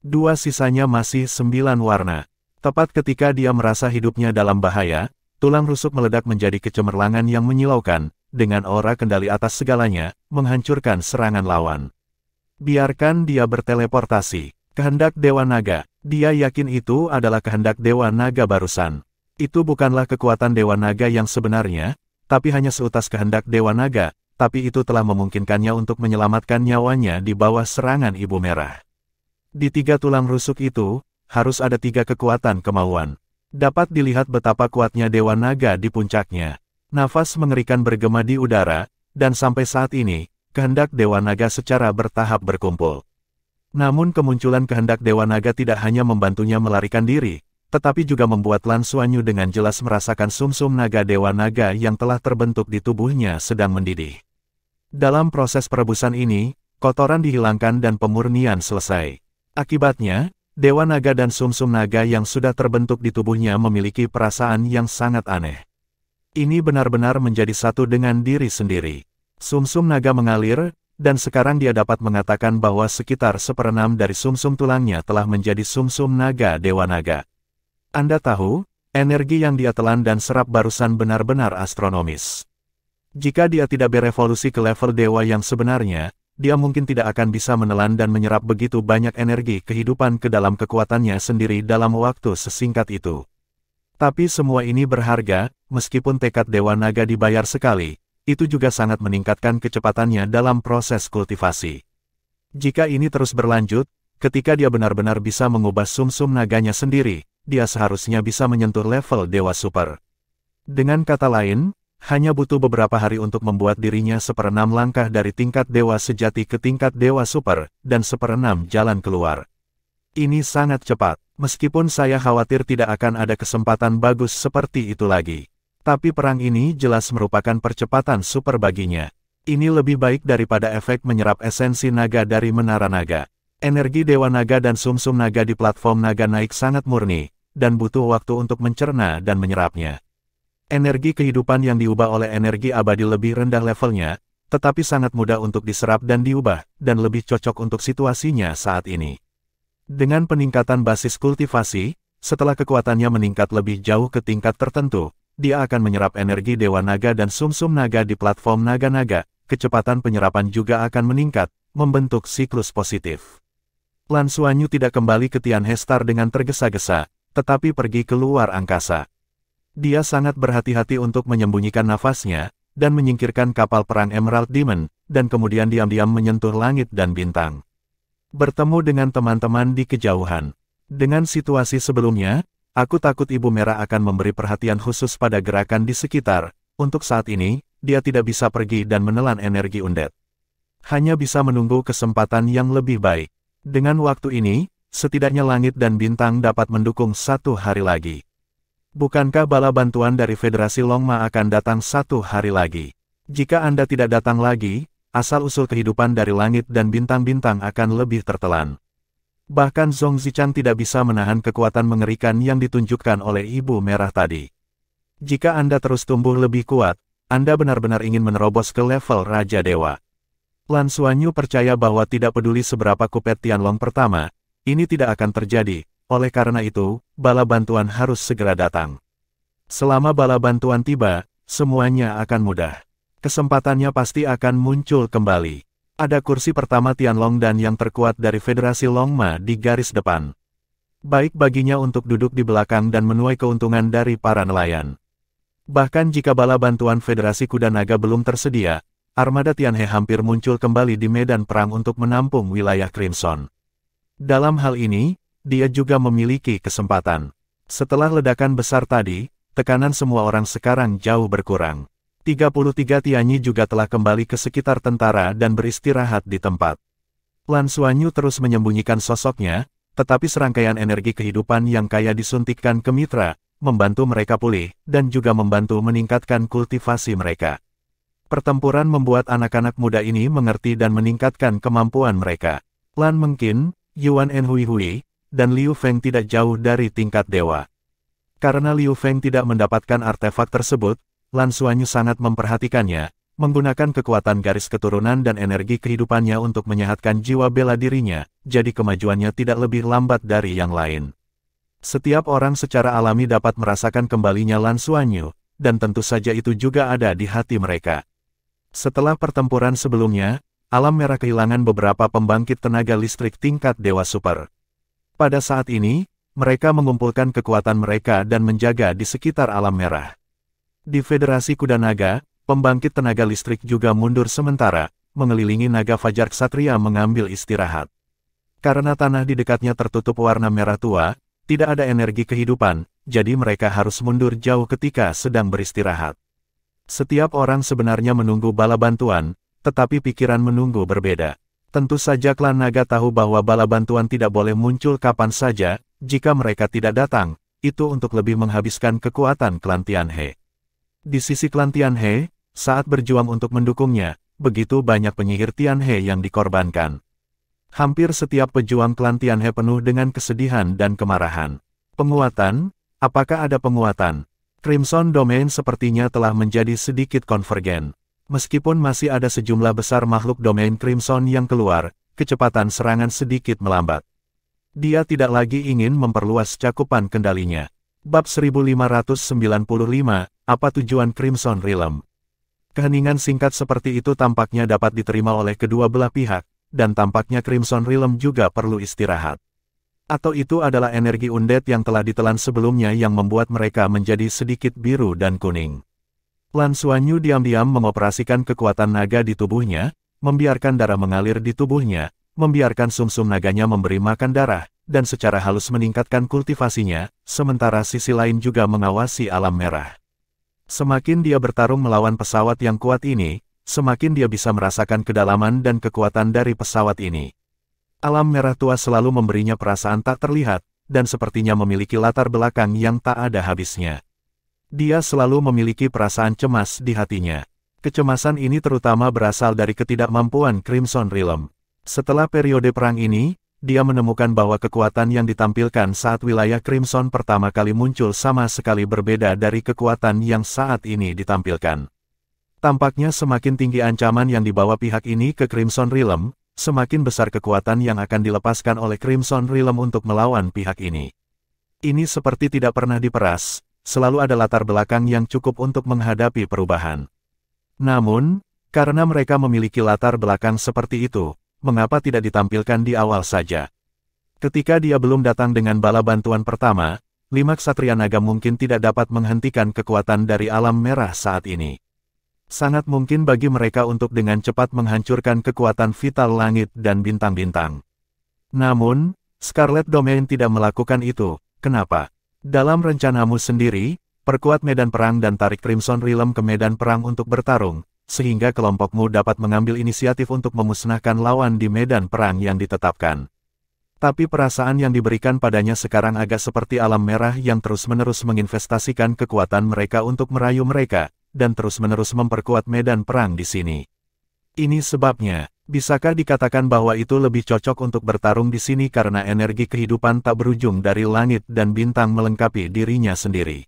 2 sisanya masih 9 warna. Tepat ketika dia merasa hidupnya dalam bahaya, tulang rusuk meledak menjadi kecemerlangan yang menyilaukan, dengan aura kendali atas segalanya, menghancurkan serangan lawan. Biarkan dia berteleportasi. Kehendak Dewa Naga. Dia yakin itu adalah kehendak Dewa Naga barusan. Itu bukanlah kekuatan Dewa Naga yang sebenarnya, tapi hanya seutas kehendak Dewa Naga, tapi itu telah memungkinkannya untuk menyelamatkan nyawanya di bawah serangan Ibu Merah. Di 3 tulang rusuk itu, harus ada 3 kekuatan kemauan. Dapat dilihat betapa kuatnya Dewa Naga di puncaknya. Nafas mengerikan bergema di udara, dan sampai saat ini, kehendak Dewa Naga secara bertahap berkumpul. Namun kemunculan kehendak Dewa Naga tidak hanya membantunya melarikan diri, tetapi juga membuat Lan Xuanyu dengan jelas merasakan sumsum naga Dewa Naga yang telah terbentuk di tubuhnya sedang mendidih. Dalam proses perebusan ini, kotoran dihilangkan dan pemurnian selesai. Akibatnya, Dewa Naga dan sumsum naga yang sudah terbentuk di tubuhnya memiliki perasaan yang sangat aneh. Ini benar-benar menjadi satu dengan diri sendiri. Sumsum naga mengalir, dan sekarang dia dapat mengatakan bahwa sekitar 1/6 dari sumsum tulangnya telah menjadi sumsum naga Dewa Naga. Anda tahu, energi yang dia telan dan serap barusan benar-benar astronomis. Jika dia tidak berevolusi ke level dewa yang sebenarnya, dia mungkin tidak akan bisa menelan dan menyerap begitu banyak energi kehidupan ke dalam kekuatannya sendiri dalam waktu sesingkat itu. Tapi semua ini berharga, meskipun tekad Dewa Naga dibayar sekali, itu juga sangat meningkatkan kecepatannya dalam proses kultivasi. Jika ini terus berlanjut, ketika dia benar-benar bisa mengubah sumsum naganya sendiri, dia seharusnya bisa menyentuh level Dewa Super. Dengan kata lain, hanya butuh beberapa hari untuk membuat dirinya 1/6 langkah dari tingkat Dewa Sejati ke tingkat Dewa Super, dan 1/6 jalan keluar. Ini sangat cepat, meskipun saya khawatir tidak akan ada kesempatan bagus seperti itu lagi. Tapi perang ini jelas merupakan percepatan super baginya. Ini lebih baik daripada efek menyerap esensi naga dari Menara Naga. Energi Dewa Naga dan sumsum naga di platform naga naik sangat murni, dan butuh waktu untuk mencerna dan menyerapnya. Energi kehidupan yang diubah oleh energi abadi lebih rendah levelnya, tetapi sangat mudah untuk diserap dan diubah, dan lebih cocok untuk situasinya saat ini. Dengan peningkatan basis kultivasi, setelah kekuatannya meningkat lebih jauh ke tingkat tertentu, dia akan menyerap energi Dewa Naga dan sumsum naga di platform naga-naga, kecepatan penyerapan juga akan meningkat, membentuk siklus positif. Lan Xuanyu tidak kembali ke Tian He Star dengan tergesa-gesa, tetapi pergi ke luar angkasa. Dia sangat berhati-hati untuk menyembunyikan nafasnya, dan menyingkirkan kapal perang Emerald Demon, dan kemudian diam-diam menyentuh langit dan bintang. Bertemu dengan teman-teman di kejauhan. Dengan situasi sebelumnya, aku takut Ibu Merah akan memberi perhatian khusus pada gerakan di sekitar. Untuk saat ini, dia tidak bisa pergi dan menelan energi undead. Hanya bisa menunggu kesempatan yang lebih baik. Dengan waktu ini, setidaknya langit dan bintang dapat mendukung 1 hari lagi. Bukankah bala bantuan dari Federasi Longma akan datang 1 hari lagi? Jika Anda tidak datang lagi, asal-usul kehidupan dari langit dan bintang-bintang akan lebih tertelan. Bahkan Zhong Zichang tidak bisa menahan kekuatan mengerikan yang ditunjukkan oleh Ibu Merah tadi. Jika Anda terus tumbuh lebih kuat, Anda benar-benar ingin menerobos ke level Raja Dewa. Lan Xuanyu percaya bahwa tidak peduli seberapa kupet Tianlong pertama, ini tidak akan terjadi. Oleh karena itu, bala bantuan harus segera datang. Selama bala bantuan tiba, semuanya akan mudah. Kesempatannya pasti akan muncul kembali. Ada kursi pertama Tianlong dan yang terkuat dari Federasi Longma di garis depan. Baik baginya untuk duduk di belakang dan menuai keuntungan dari para nelayan. Bahkan jika bala bantuan Federasi Kuda Naga belum tersedia, armada Tianhe hampir muncul kembali di medan perang untuk menampung wilayah Crimson. Dalam hal ini, dia juga memiliki kesempatan. Setelah ledakan besar tadi, tekanan semua orang sekarang jauh berkurang. 33 Tianyi juga telah kembali ke sekitar tentara dan beristirahat di tempat. Lan Xuanyu terus menyembunyikan sosoknya, tetapi serangkaian energi kehidupan yang kaya disuntikkan ke mitra, membantu mereka pulih, dan juga membantu meningkatkan kultivasi mereka. Pertempuran membuat anak-anak muda ini mengerti dan meningkatkan kemampuan mereka. Lan Mengqin, Yuan Enhui, dan Liu Feng tidak jauh dari tingkat dewa. Karena Liu Feng tidak mendapatkan artefak tersebut, Lan Xuanyu sangat memperhatikannya, menggunakan kekuatan garis keturunan dan energi kehidupannya untuk menyehatkan jiwa bela dirinya, jadi kemajuannya tidak lebih lambat dari yang lain. Setiap orang secara alami dapat merasakan kembalinya Lan Xuanyu, dan tentu saja itu juga ada di hati mereka. Setelah pertempuran sebelumnya, Alam Merah kehilangan beberapa pembangkit tenaga listrik tingkat Dewa Super. Pada saat ini, mereka mengumpulkan kekuatan mereka dan menjaga di sekitar Alam Merah. Di Federasi Kuda Naga, pembangkit tenaga listrik juga mundur sementara, mengelilingi naga fajar ksatria mengambil istirahat. Karena tanah di dekatnya tertutup warna merah tua, tidak ada energi kehidupan, jadi mereka harus mundur jauh ketika sedang beristirahat. Setiap orang sebenarnya menunggu bala bantuan, tetapi pikiran menunggu berbeda. Tentu saja klan naga tahu bahwa bala bantuan tidak boleh muncul kapan saja, jika mereka tidak datang, itu untuk lebih menghabiskan kekuatan klan Tianhe. Di sisi klan Tianhe, saat berjuang untuk mendukungnya, begitu banyak penyihir Tianhe yang dikorbankan. Hampir setiap pejuang klan Tianhe penuh dengan kesedihan dan kemarahan. Penguatan? Apakah ada penguatan? Crimson Domain sepertinya telah menjadi sedikit konvergen. Meskipun masih ada sejumlah besar makhluk domain Crimson yang keluar, kecepatan serangan sedikit melambat. Dia tidak lagi ingin memperluas cakupan kendalinya. Bab 1595, apa tujuan Crimson Realm? Keheningan singkat seperti itu tampaknya dapat diterima oleh kedua belah pihak, dan tampaknya Crimson Realm juga perlu istirahat. Atau itu adalah energi undead yang telah ditelan sebelumnya yang membuat mereka menjadi sedikit biru dan kuning. Lan Xuanyu diam-diam mengoperasikan kekuatan naga di tubuhnya, membiarkan darah mengalir di tubuhnya, membiarkan sumsum naganya memberi makan darah, dan secara halus meningkatkan kultivasinya, sementara sisi lain juga mengawasi alam merah. Semakin dia bertarung melawan pesawat yang kuat ini, semakin dia bisa merasakan kedalaman dan kekuatan dari pesawat ini. Alam merah tua selalu memberinya perasaan tak terlihat, dan sepertinya memiliki latar belakang yang tak ada habisnya. Dia selalu memiliki perasaan cemas di hatinya. Kecemasan ini terutama berasal dari ketidakmampuan Crimson Realm. Setelah periode perang ini, dia menemukan bahwa kekuatan yang ditampilkan saat wilayah Crimson pertama kali muncul sama sekali berbeda dari kekuatan yang saat ini ditampilkan. Tampaknya semakin tinggi ancaman yang dibawa pihak ini ke Crimson Realm, semakin besar kekuatan yang akan dilepaskan oleh Crimson Realm untuk melawan pihak ini. Ini seperti tidak pernah diperas, selalu ada latar belakang yang cukup untuk menghadapi perubahan. Namun, karena mereka memiliki latar belakang seperti itu, mengapa tidak ditampilkan di awal saja? Ketika dia belum datang dengan bala bantuan pertama, 5 ksatria naga mungkin tidak dapat menghentikan kekuatan dari alam merah saat ini. Sangat mungkin bagi mereka untuk dengan cepat menghancurkan kekuatan vital langit dan bintang-bintang. Namun, Scarlet Domain tidak melakukan itu. Kenapa? Dalam rencanamu sendiri, perkuat medan perang dan tarik Crimson Realm ke medan perang untuk bertarung, sehingga kelompokmu dapat mengambil inisiatif untuk memusnahkan lawan di medan perang yang ditetapkan. Tapi perasaan yang diberikan padanya sekarang agak seperti alam merah yang terus-menerus menginvestasikan kekuatan mereka untuk merayu mereka, dan terus-menerus memperkuat medan perang di sini. Ini sebabnya, bisakah dikatakan bahwa itu lebih cocok untuk bertarung di sini karena energi kehidupan tak berujung dari langit dan bintang melengkapi dirinya sendiri.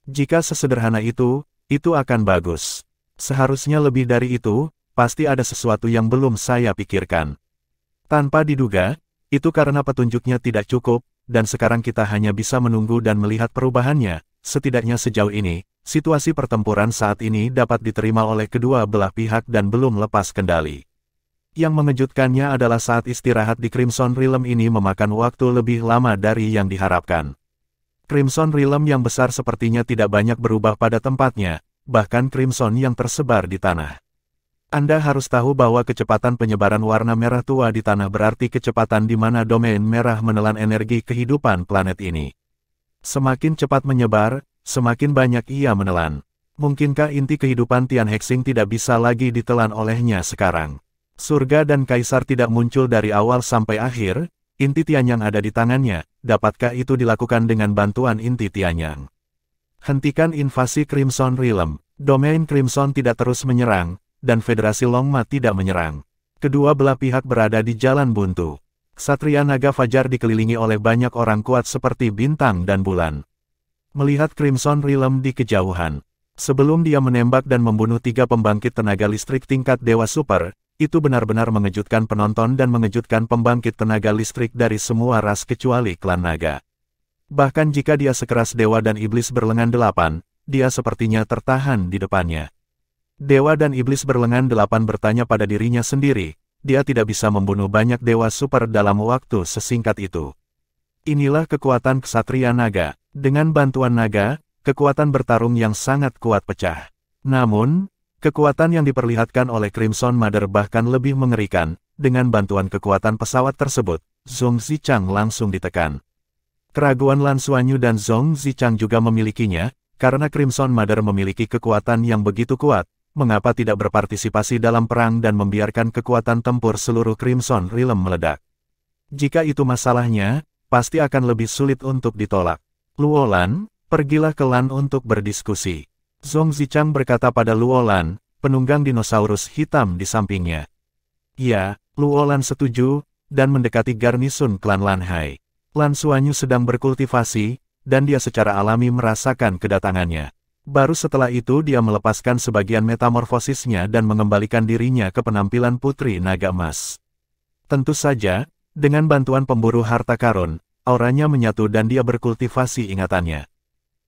Jika sesederhana itu akan bagus. Seharusnya lebih dari itu, pasti ada sesuatu yang belum saya pikirkan. Tanpa diduga, itu karena petunjuknya tidak cukup, dan sekarang kita hanya bisa menunggu dan melihat perubahannya. Setidaknya sejauh ini, situasi pertempuran saat ini dapat diterima oleh kedua belah pihak dan belum lepas kendali. Yang mengejutkannya adalah saat istirahat di Crimson Realm ini memakan waktu lebih lama dari yang diharapkan. Crimson Realm yang besar sepertinya tidak banyak berubah pada tempatnya, bahkan Crimson yang tersebar di tanah. Anda harus tahu bahwa kecepatan penyebaran warna merah tua di tanah berarti kecepatan di mana domain merah menelan energi kehidupan planet ini. Semakin cepat menyebar, semakin banyak ia menelan. Mungkinkah inti kehidupan Tian Hexing tidak bisa lagi ditelan olehnya sekarang? Surga dan Kaisar tidak muncul dari awal sampai akhir, inti Tianyang ada di tangannya, dapatkah itu dilakukan dengan bantuan inti Tianyang? Hentikan invasi Crimson Realm, domain Crimson tidak terus menyerang, dan Federasi Longma tidak menyerang. Kedua belah pihak berada di jalan buntu. Ksatria Naga Fajar dikelilingi oleh banyak orang kuat seperti bintang dan bulan. Melihat Crimson Realm di kejauhan, sebelum dia menembak dan membunuh 3 pembangkit tenaga listrik tingkat Dewa Super, itu benar-benar mengejutkan penonton dan mengejutkan pembangkit tenaga listrik dari semua ras kecuali klan naga. Bahkan jika dia sekeras Dewa dan Iblis berlengan 8, dia sepertinya tertahan di depannya. Dewa dan Iblis berlengan 8 bertanya pada dirinya sendiri, dia tidak bisa membunuh banyak Dewa Super dalam waktu sesingkat itu. Inilah kekuatan Ksatria Naga. Dengan bantuan naga, kekuatan bertarung yang sangat kuat pecah. Namun, Kekuatan yang diperlihatkan oleh Crimson Mother bahkan lebih mengerikan. Dengan bantuan kekuatan pesawat tersebut, Zhong Zichang langsung ditekan. Keraguan Lan Xuanyu dan Zhong Zichang juga memilikinya, karena Crimson Mother memiliki kekuatan yang begitu kuat, mengapa tidak berpartisipasi dalam perang dan membiarkan kekuatan tempur seluruh Crimson Realm meledak. Jika itu masalahnya, pasti akan lebih sulit untuk ditolak. Luolan, pergilah ke Lan untuk berdiskusi. Zhong Zichang berkata pada Luolan, penunggang dinosaurus hitam di sampingnya. Ya, Luolan setuju, dan mendekati garnisun klan Lanhai. Lan Xuanyu sedang berkultivasi, dan dia secara alami merasakan kedatangannya. Baru setelah itu dia melepaskan sebagian metamorfosisnya dan mengembalikan dirinya ke penampilan Putri Naga Emas. Tentu saja, dengan bantuan pemburu harta karun, auranya menyatu dan dia berkultivasi ingatannya.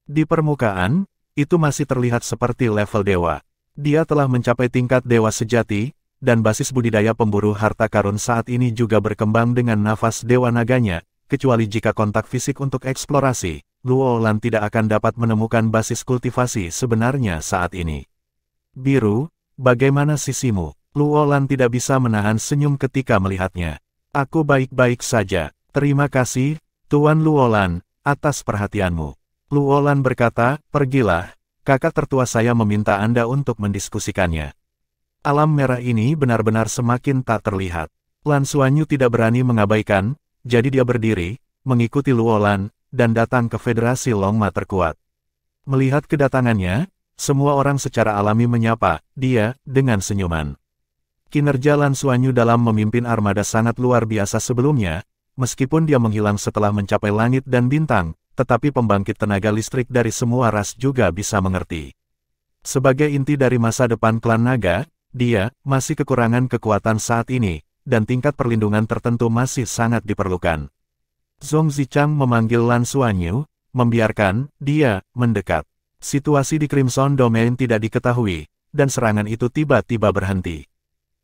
Di permukaan, itu masih terlihat seperti level dewa. Dia telah mencapai tingkat dewa sejati, dan basis budidaya pemburu harta karun saat ini juga berkembang dengan nafas dewa naganya, kecuali jika kontak fisik untuk eksplorasi, Luolan tidak akan dapat menemukan basis kultivasi sebenarnya saat ini. Biru, bagaimana sisimu? Luolan tidak bisa menahan senyum ketika melihatnya. Aku baik-baik saja, terima kasih, Tuan Luolan, atas perhatianmu. Luolan berkata, pergilah, kakak tertua saya meminta Anda untuk mendiskusikannya. Alam merah ini benar-benar semakin tak terlihat. Lan Xuanyu tidak berani mengabaikan, jadi dia berdiri, mengikuti Luolan, dan datang ke Federasi Longma terkuat. Melihat kedatangannya, semua orang secara alami menyapa dia dengan senyuman. Kinerja Lan Xuanyu dalam memimpin armada sangat luar biasa sebelumnya, meskipun dia menghilang setelah mencapai langit dan bintang, tetapi pembangkit tenaga listrik dari semua ras juga bisa mengerti. Sebagai inti dari masa depan klan naga, dia masih kekurangan kekuatan saat ini, dan tingkat perlindungan tertentu masih sangat diperlukan. Zhong Zichang memanggil Lan Xuanyu, membiarkan dia mendekat. Situasi di Crimson Domain tidak diketahui, dan serangan itu tiba-tiba berhenti.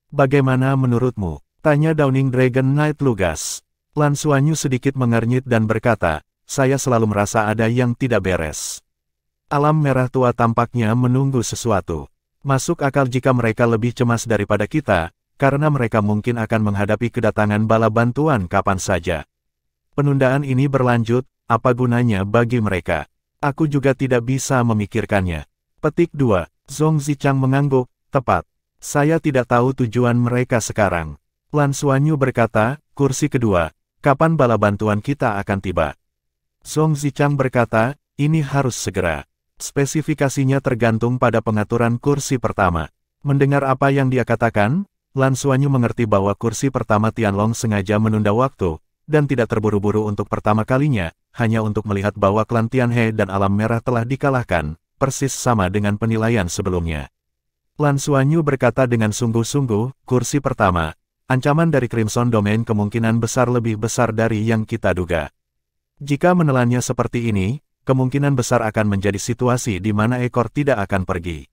Bagaimana menurutmu? Tanya Downing Dragon Knight lugas. Lan Xuanyu sedikit mengernyit dan berkata, saya selalu merasa ada yang tidak beres. Alam merah tua tampaknya menunggu sesuatu. Masuk akal jika mereka lebih cemas daripada kita, karena mereka mungkin akan menghadapi kedatangan bala bantuan kapan saja. Penundaan ini berlanjut, apa gunanya bagi mereka? Aku juga tidak bisa memikirkannya. Petik 2, Zhong Zichang mengangguk, tepat. Saya tidak tahu tujuan mereka sekarang. Lan Xuanyu berkata, kursi kedua, kapan bala bantuan kita akan tiba? Zhong Zichang berkata, ini harus segera. Spesifikasinya tergantung pada pengaturan kursi pertama. Mendengar apa yang dia katakan, Lan Xuanyu mengerti bahwa kursi pertama Tianlong sengaja menunda waktu, dan tidak terburu-buru untuk pertama kalinya, hanya untuk melihat bahwa klan Tianhe dan Alam Merah telah dikalahkan, persis sama dengan penilaian sebelumnya. Lan Xuanyu berkata dengan sungguh-sungguh, kursi pertama, ancaman dari Crimson Domain kemungkinan besar lebih besar dari yang kita duga. Jika menelannya seperti ini, kemungkinan besar akan menjadi situasi di mana ekor tidak akan pergi.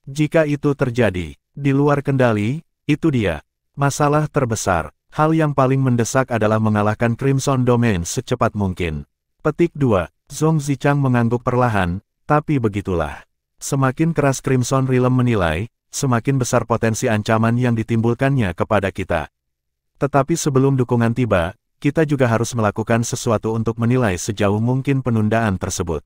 Jika itu terjadi, di luar kendali, itu dia. Masalah terbesar, hal yang paling mendesak adalah mengalahkan Crimson Domain secepat mungkin. Petik 2, Zhong Zichang mengangguk perlahan, tapi begitulah. Semakin keras Crimson Realm menilai, semakin besar potensi ancaman yang ditimbulkannya kepada kita. Tetapi sebelum dukungan tiba, kita juga harus melakukan sesuatu untuk menilai sejauh mungkin penundaan tersebut.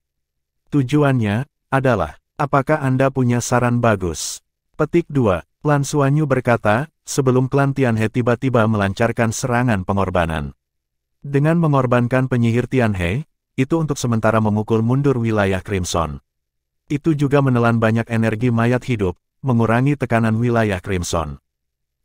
Tujuannya adalah, apakah Anda punya saran bagus? Petik 2, Lan Xuanyu berkata, sebelum klan Tianhe tiba-tiba melancarkan serangan pengorbanan. Dengan mengorbankan penyihir Tianhe, itu untuk sementara memukul mundur wilayah Crimson. Itu juga menelan banyak energi mayat hidup, mengurangi tekanan wilayah Crimson.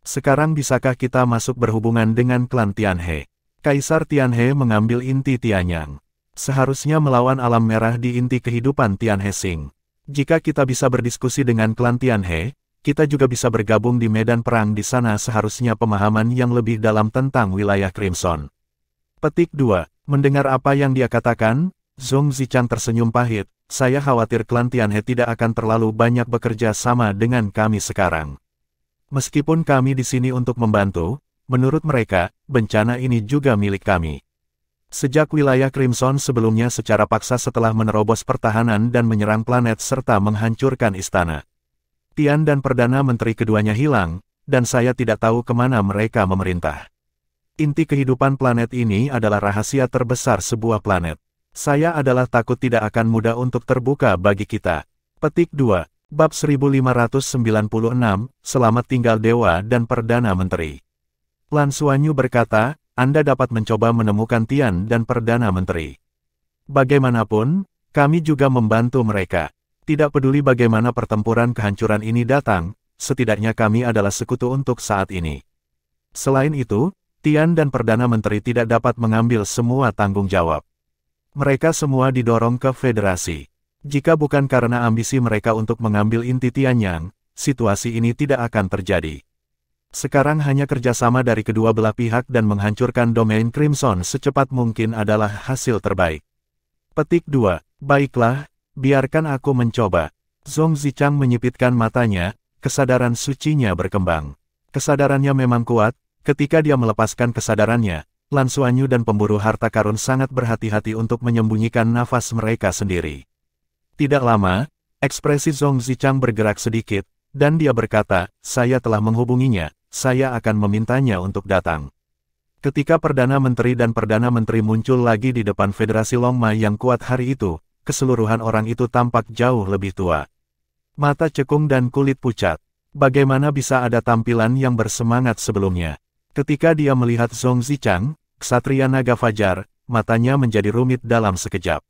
Sekarang bisakah kita masuk berhubungan dengan klan Tianhe? Kaisar Tianhe mengambil inti Tianyang. Seharusnya melawan alam merah di inti kehidupan Tianhe Xing. Jika kita bisa berdiskusi dengan klan Tianhe, kita juga bisa bergabung di medan perang di sana seharusnya pemahaman yang lebih dalam tentang wilayah Crimson. Petik 2, mendengar apa yang dia katakan, Zhong Zichang tersenyum pahit, saya khawatir klan Tianhe tidak akan terlalu banyak bekerja sama dengan kami sekarang. Meskipun kami di sini untuk membantu, menurut mereka, bencana ini juga milik kami. Sejak wilayah Crimson sebelumnya secara paksa setelah menerobos pertahanan dan menyerang planet serta menghancurkan istana. Tian dan Perdana Menteri keduanya hilang, dan saya tidak tahu kemana mereka memerintah. Inti kehidupan planet ini adalah rahasia terbesar sebuah planet. Saya adalah takut tidak akan mudah untuk terbuka bagi kita. Petik 2. Bab 1596, Selamat Tinggal Dewa dan Perdana Menteri. Lan Xuanyu berkata, Anda dapat mencoba menemukan Tian dan Perdana Menteri. Bagaimanapun, kami juga membantu mereka. Tidak peduli bagaimana pertempuran kehancuran ini datang, setidaknya kami adalah sekutu untuk saat ini. Selain itu, Tian dan Perdana Menteri tidak dapat mengambil semua tanggung jawab. Mereka semua didorong ke federasi. Jika bukan karena ambisi mereka untuk mengambil inti Tianyang, situasi ini tidak akan terjadi. Sekarang hanya kerjasama dari kedua belah pihak dan menghancurkan domain Crimson secepat mungkin adalah hasil terbaik. Petik 2. Baiklah, biarkan aku mencoba. Zhong Zichang menyipitkan matanya, kesadaran sucinya berkembang. Kesadarannya memang kuat, ketika dia melepaskan kesadarannya, Lan Xuanyu dan pemburu harta karun sangat berhati-hati untuk menyembunyikan nafas mereka sendiri. Tidak lama, ekspresi Zhong Zichang bergerak sedikit, dan dia berkata, saya telah menghubunginya, saya akan memintanya untuk datang. Ketika Perdana Menteri dan Perdana Menteri muncul lagi di depan Federasi Longma yang kuat hari itu, keseluruhan orang itu tampak jauh lebih tua. Mata cekung dan kulit pucat. Bagaimana bisa ada tampilan yang bersemangat sebelumnya? Ketika dia melihat Zhong Zichang, Ksatria Naga Fajar, matanya menjadi rumit dalam sekejap.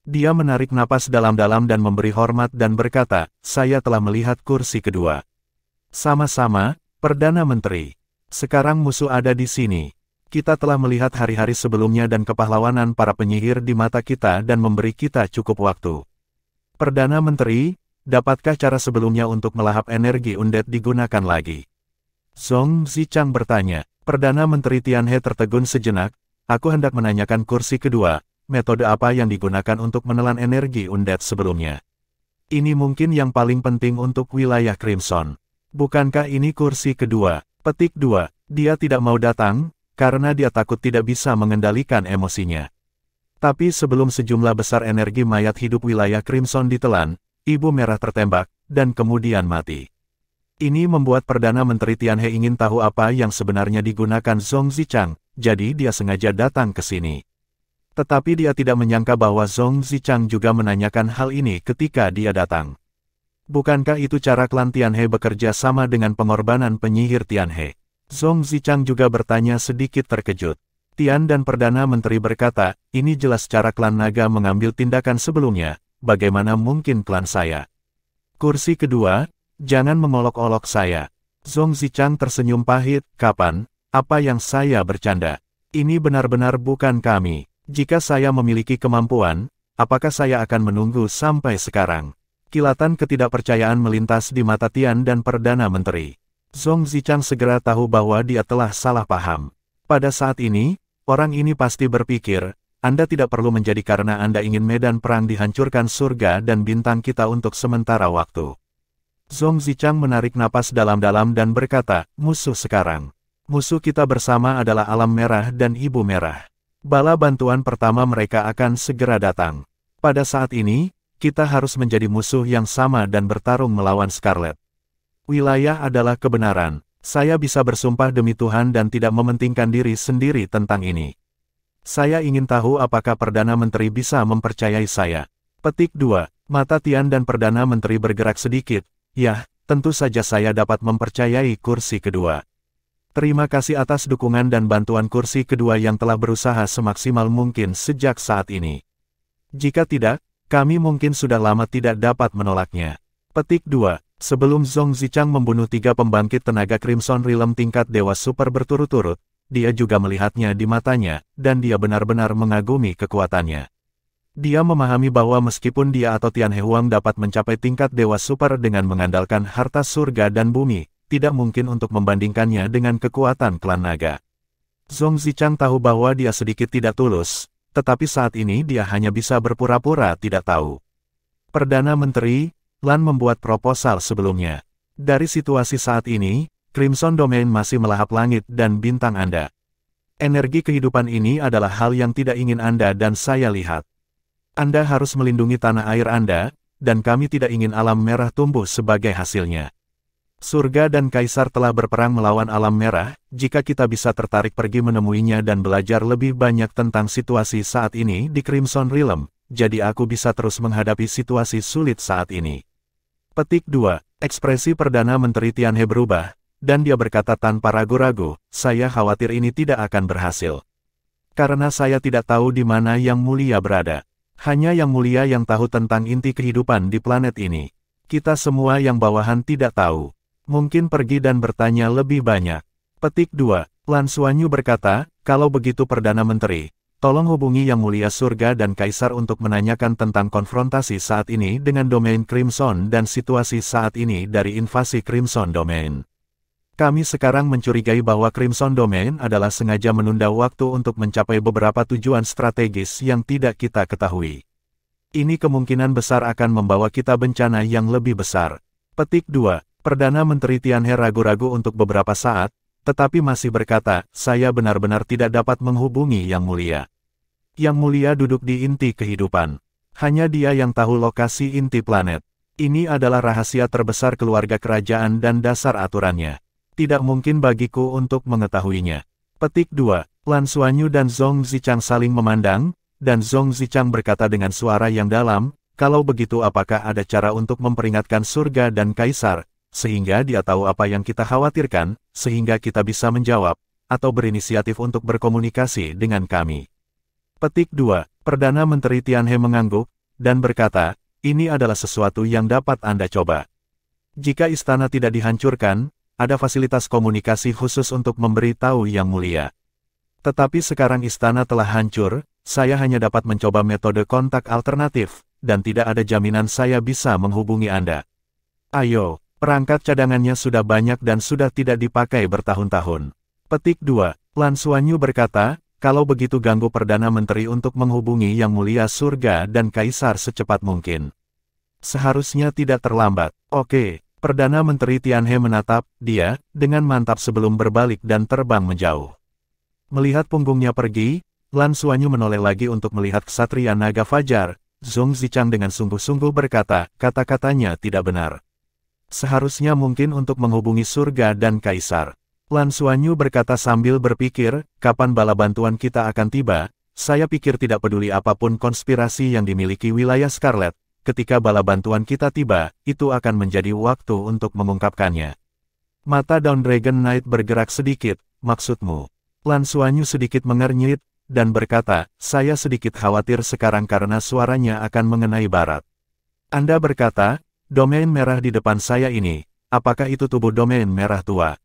Dia menarik napas dalam-dalam dan memberi hormat dan berkata, saya telah melihat kursi kedua. Sama-sama, Perdana Menteri. Sekarang musuh ada di sini. Kita telah melihat hari-hari sebelumnya dan kepahlawanan para penyihir di mata kita dan memberi kita cukup waktu. Perdana Menteri, dapatkah cara sebelumnya untuk melahap energi undead digunakan lagi? Zhong Zichang bertanya. Perdana Menteri Tianhe tertegun sejenak, aku hendak menanyakan kursi kedua, metode apa yang digunakan untuk menelan energi undead sebelumnya. Ini mungkin yang paling penting untuk wilayah Crimson. Bukankah ini kursi kedua? Petik 2. Dia tidak mau datang, karena dia takut tidak bisa mengendalikan emosinya. Tapi sebelum sejumlah besar energi mayat hidup wilayah Crimson ditelan, Ibu Merah tertembak, dan kemudian mati. Ini membuat Perdana Menteri Tianhe ingin tahu apa yang sebenarnya digunakan Zhong Zichang, jadi dia sengaja datang ke sini. Tetapi dia tidak menyangka bahwa Zhong Zichang juga menanyakan hal ini ketika dia datang. Bukankah itu cara klan Tianhe bekerja sama dengan pengorbanan penyihir Tianhe? Zhong Zichang juga bertanya sedikit terkejut. Tian dan Perdana Menteri berkata, ini jelas cara klan naga mengambil tindakan sebelumnya, bagaimana mungkin klan saya? Kursi kedua, jangan mengolok-olok saya. Zhong Zichang tersenyum pahit, kapan? Apa yang saya bercanda? Ini benar-benar bukan kami. Jika saya memiliki kemampuan, apakah saya akan menunggu sampai sekarang? Kilatan ketidakpercayaan melintas di mata Tian dan Perdana Menteri. Zhong Zichang segera tahu bahwa dia telah salah paham. Pada saat ini, orang ini pasti berpikir, Anda tidak perlu menjadi karena Anda ingin medan perang dihancurkan surga dan bintang kita untuk sementara waktu. Zhong Zichang menarik napas dalam-dalam dan berkata, musuh sekarang. Musuh kita bersama adalah Alam Merah dan Ibu Merah. Bala bantuan pertama mereka akan segera datang. Pada saat ini, kita harus menjadi musuh yang sama dan bertarung melawan Scarlet. Wilayah adalah kebenaran. Saya bisa bersumpah demi Tuhan dan tidak mementingkan diri sendiri tentang ini. Saya ingin tahu apakah Perdana Menteri bisa mempercayai saya. Petik 2. Mata Tian dan Perdana Menteri bergerak sedikit. Ya, tentu saja saya dapat mempercayai kursi kedua. Terima kasih atas dukungan dan bantuan kursi kedua yang telah berusaha semaksimal mungkin sejak saat ini. Jika tidak, kami mungkin sudah lama tidak dapat menolaknya. Petik 2. Sebelum Zhong Zichang membunuh 3 pembangkit tenaga Crimson Realm tingkat Dewa Super berturut-turut, dia juga melihatnya di matanya, dan dia benar-benar mengagumi kekuatannya. Dia memahami bahwa meskipun dia atau Tianhe Huang dapat mencapai tingkat Dewa Super dengan mengandalkan harta surga dan bumi, tidak mungkin untuk membandingkannya dengan kekuatan klan naga. Zhong Zichang tahu bahwa dia sedikit tidak tulus, tetapi saat ini dia hanya bisa berpura-pura tidak tahu. Perdana Menteri, Lan membuat proposal sebelumnya. Dari situasi saat ini, Crimson Domain masih melahap langit dan bintang Anda. Energi kehidupan ini adalah hal yang tidak ingin Anda dan saya lihat. Anda harus melindungi tanah air Anda, dan kami tidak ingin alam merah tumbuh sebagai hasilnya. Surga dan Kaisar telah berperang melawan alam merah, jika kita bisa tertarik pergi menemuinya dan belajar lebih banyak tentang situasi saat ini di Crimson Realm, jadi aku bisa terus menghadapi situasi sulit saat ini. Petik 2. Ekspresi Perdana Menteri Tianhe berubah, dan dia berkata tanpa ragu-ragu, saya khawatir ini tidak akan berhasil. Karena saya tidak tahu di mana Yang Mulia berada. Hanya Yang Mulia yang tahu tentang inti kehidupan di planet ini. Kita semua yang bawahan tidak tahu. Mungkin pergi dan bertanya lebih banyak. Petik 2. Lan Xuanyu berkata, kalau begitu Perdana Menteri, tolong hubungi Yang Mulia Surga dan Kaisar untuk menanyakan tentang konfrontasi saat ini dengan domain Crimson dan situasi saat ini dari invasi Crimson Domain. Kami sekarang mencurigai bahwa Crimson Domain adalah sengaja menunda waktu untuk mencapai beberapa tujuan strategis yang tidak kita ketahui. Ini kemungkinan besar akan membawa kita bencana yang lebih besar. Petik 2. Perdana Menteri Tianhe ragu-ragu untuk beberapa saat, tetapi masih berkata, saya benar-benar tidak dapat menghubungi Yang Mulia. Yang Mulia duduk di inti kehidupan. Hanya dia yang tahu lokasi inti planet. Ini adalah rahasia terbesar keluarga kerajaan dan dasar aturannya. Tidak mungkin bagiku untuk mengetahuinya. Petik 2. Lan Xuanyu dan Zhong Zichang saling memandang, dan Zhong Zichang berkata dengan suara yang dalam, kalau begitu apakah ada cara untuk memperingatkan surga dan kaisar, sehingga dia tahu apa yang kita khawatirkan, sehingga kita bisa menjawab, atau berinisiatif untuk berkomunikasi dengan kami. Petik 2. Perdana Menteri Tianhe mengangguk, dan berkata, ini adalah sesuatu yang dapat Anda coba. Jika istana tidak dihancurkan, ada fasilitas komunikasi khusus untuk memberi tahu Yang Mulia. Tetapi sekarang istana telah hancur, saya hanya dapat mencoba metode kontak alternatif, dan tidak ada jaminan saya bisa menghubungi Anda. Ayo, perangkat cadangannya sudah banyak dan sudah tidak dipakai bertahun-tahun. Petik 2. Lan Xuanyu berkata, kalau begitu ganggu Perdana Menteri untuk menghubungi Yang Mulia Surga dan Kaisar secepat mungkin. Seharusnya tidak terlambat. Oke. Perdana Menteri Tianhe menatap dia dengan mantap sebelum berbalik dan terbang menjauh. Melihat punggungnya pergi, Lan Xuanyu menoleh lagi untuk melihat Ksatria Naga Fajar. Zhong Zichang dengan sungguh-sungguh berkata, kata-katanya tidak benar. Seharusnya mungkin untuk menghubungi surga dan kaisar. Lan Xuanyu berkata sambil berpikir, kapan bala bantuan kita akan tiba? Saya pikir tidak peduli apapun konspirasi yang dimiliki wilayah Scarlet. Ketika bala bantuan kita tiba, itu akan menjadi waktu untuk mengungkapkannya. Mata Dawn Dragon Knight bergerak sedikit, maksudmu? Lan Xuanyu sedikit mengernyit, dan berkata, saya sedikit khawatir sekarang karena suaranya akan mengenai barat. Anda berkata, domain merah di depan saya ini, apakah itu tubuh domain merah tua?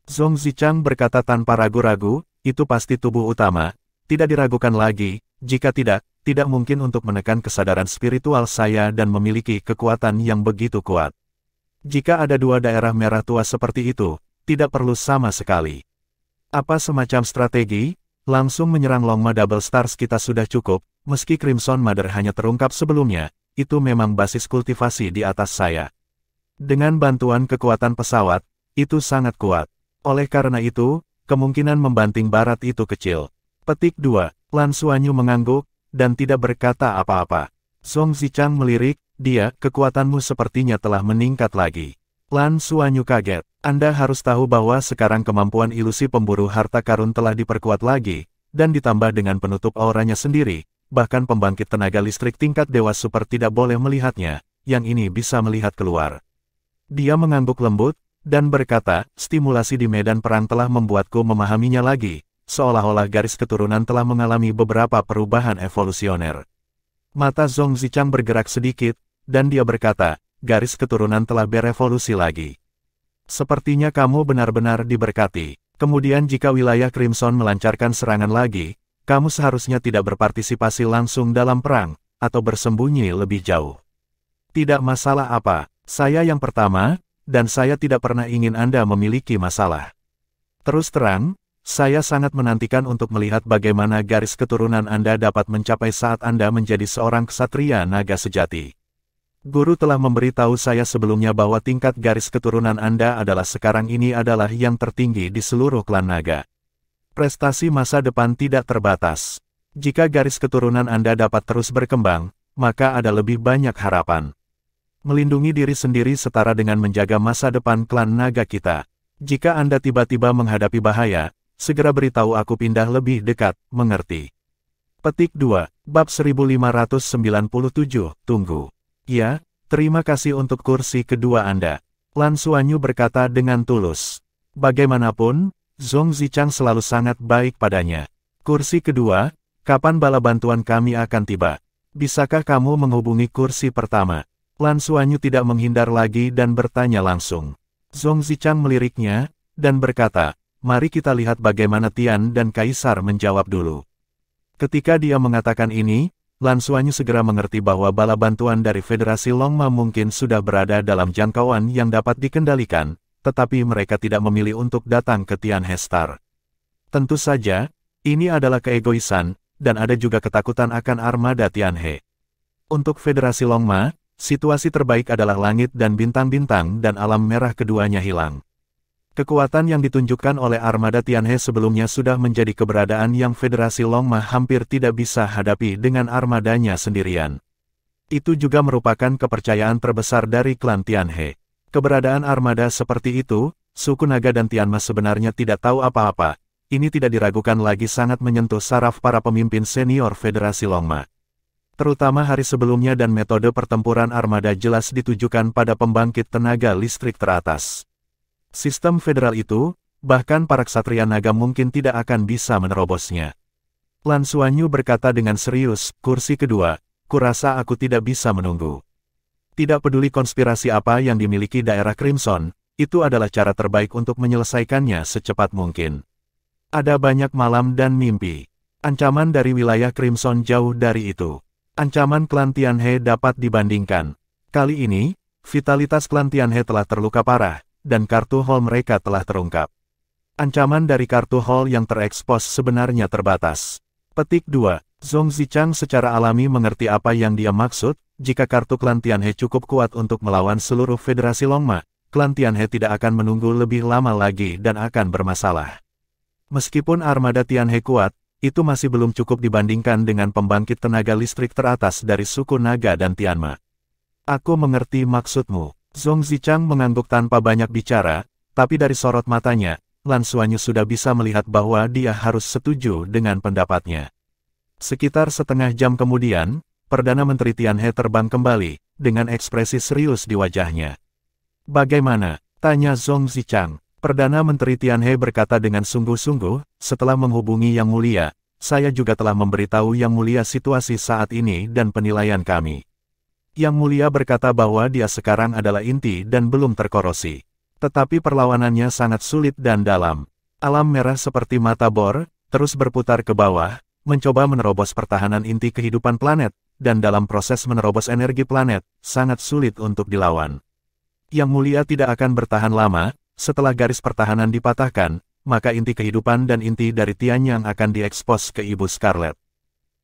Zhong Zichang berkata tanpa ragu-ragu, itu pasti tubuh utama, tidak diragukan lagi, jika tidak mungkin untuk menekan kesadaran spiritual saya dan memiliki kekuatan yang begitu kuat. Jika ada dua daerah merah tua seperti itu, tidak perlu sama sekali. Apa semacam strategi? Langsung menyerang Longma Double Stars kita sudah cukup, meski Crimson Mother hanya terungkap sebelumnya, itu memang basis kultivasi di atas saya. Dengan bantuan kekuatan pesawat, itu sangat kuat. Oleh karena itu, kemungkinan membanting barat itu kecil. Petik 2. Lan Xuanyu mengangguk, dan tidak berkata apa-apa. Zhong Zichang melirik, dia, kekuatanmu sepertinya telah meningkat lagi. Lan Xuanyu kaget. Anda harus tahu bahwa sekarang kemampuan ilusi pemburu harta karun telah diperkuat lagi, dan ditambah dengan penutup auranya sendiri, bahkan pembangkit tenaga listrik tingkat dewa super tidak boleh melihatnya, yang ini bisa melihat keluar. Dia mengangguk lembut, dan berkata, stimulasi di medan perang telah membuatku memahaminya lagi. Seolah-olah garis keturunan telah mengalami beberapa perubahan evolusioner. Mata Zhong Zichang bergerak sedikit, dan dia berkata, garis keturunan telah berevolusi lagi. Sepertinya kamu benar-benar diberkati. Kemudian jika wilayah Crimson melancarkan serangan lagi, kamu seharusnya tidak berpartisipasi langsung dalam perang, atau bersembunyi lebih jauh. Tidak masalah apa, saya yang pertama, dan saya tidak pernah ingin Anda memiliki masalah. Terus terang, saya sangat menantikan untuk melihat bagaimana garis keturunan Anda dapat mencapai saat Anda menjadi seorang ksatria naga sejati. Guru telah memberitahu saya sebelumnya bahwa tingkat garis keturunan Anda adalah sekarang ini adalah yang tertinggi di seluruh klan naga. Prestasi masa depan tidak terbatas. Jika garis keturunan Anda dapat terus berkembang, maka ada lebih banyak harapan. Melindungi diri sendiri setara dengan menjaga masa depan klan naga kita. Jika Anda tiba-tiba menghadapi bahaya, segera beritahu aku pindah lebih dekat, mengerti? Petik 2, Bab 1597, Tunggu. Ya, terima kasih untuk kursi kedua Anda. Lan Xuanyu berkata dengan tulus. Bagaimanapun, Zhong Zichang selalu sangat baik padanya. Kursi kedua, kapan bala bantuan kami akan tiba? Bisakah kamu menghubungi kursi pertama? Lan Xuanyu tidak menghindar lagi dan bertanya langsung. Zhong Zichang meliriknya, dan berkata, mari kita lihat bagaimana Tian dan Kaisar menjawab dulu. Ketika dia mengatakan ini, Lan Xuanyu segera mengerti bahwa bala bantuan dari Federasi Longma mungkin sudah berada dalam jangkauan yang dapat dikendalikan, tetapi mereka tidak memilih untuk datang ke Tianhe Star. Tentu saja, ini adalah keegoisan, dan ada juga ketakutan akan armada Tianhe. Untuk Federasi Longma, situasi terbaik adalah langit dan bintang-bintang dan alam merah keduanya hilang. Kekuatan yang ditunjukkan oleh armada Tianhe sebelumnya sudah menjadi keberadaan yang Federasi Longma hampir tidak bisa hadapi dengan armadanya sendirian. Itu juga merupakan kepercayaan terbesar dari klan Tianhe. Keberadaan armada seperti itu, suku naga dan Tianma sebenarnya tidak tahu apa-apa. Ini tidak diragukan lagi sangat menyentuh saraf para pemimpin senior Federasi Longma. Terutama hari sebelumnya dan metode pertempuran armada jelas ditujukan pada pembangkit tenaga listrik teratas. Sistem federal itu, bahkan para ksatria naga mungkin tidak akan bisa menerobosnya. Lan Xuanyu berkata dengan serius, kursi kedua, kurasa aku tidak bisa menunggu. Tidak peduli konspirasi apa yang dimiliki daerah Crimson, itu adalah cara terbaik untuk menyelesaikannya secepat mungkin. Ada banyak malam dan mimpi. Ancaman dari wilayah Crimson jauh dari itu. Ancaman klan Tianhe dapat dibandingkan. Kali ini, vitalitas klan Tianhe telah terluka parah, dan kartu hall mereka telah terungkap. Ancaman dari kartu hall yang terekspos sebenarnya terbatas. Petik 2. Zhong Zichang secara alami mengerti apa yang dia maksud, jika kartu klan Tianhe cukup kuat untuk melawan seluruh Federasi Longma, klan Tianhe tidak akan menunggu lebih lama lagi dan akan bermasalah. Meskipun armada Tianhe kuat, itu masih belum cukup dibandingkan dengan pembangkit tenaga listrik teratas dari suku naga dan Tianma. Aku mengerti maksudmu. Zhong Zichang mengangguk tanpa banyak bicara, tapi dari sorot matanya, Lan Xuanyu sudah bisa melihat bahwa dia harus setuju dengan pendapatnya. Sekitar setengah jam kemudian, Perdana Menteri Tianhe terbang kembali, dengan ekspresi serius di wajahnya. Bagaimana? Tanya Zhong Zichang. Perdana Menteri Tianhe berkata dengan sungguh-sungguh, setelah menghubungi Yang Mulia, saya juga telah memberitahu Yang Mulia situasi saat ini dan penilaian kami. Yang Mulia berkata bahwa dia sekarang adalah inti dan belum terkorosi. Tetapi perlawanannya sangat sulit dan dalam. Alam merah seperti mata bor, terus berputar ke bawah, mencoba menerobos pertahanan inti kehidupan planet, dan dalam proses menerobos energi planet, sangat sulit untuk dilawan. Yang Mulia tidak akan bertahan lama. Setelah garis pertahanan dipatahkan, maka inti kehidupan dan inti dari Tianyang akan diekspos ke Ibu Scarlet.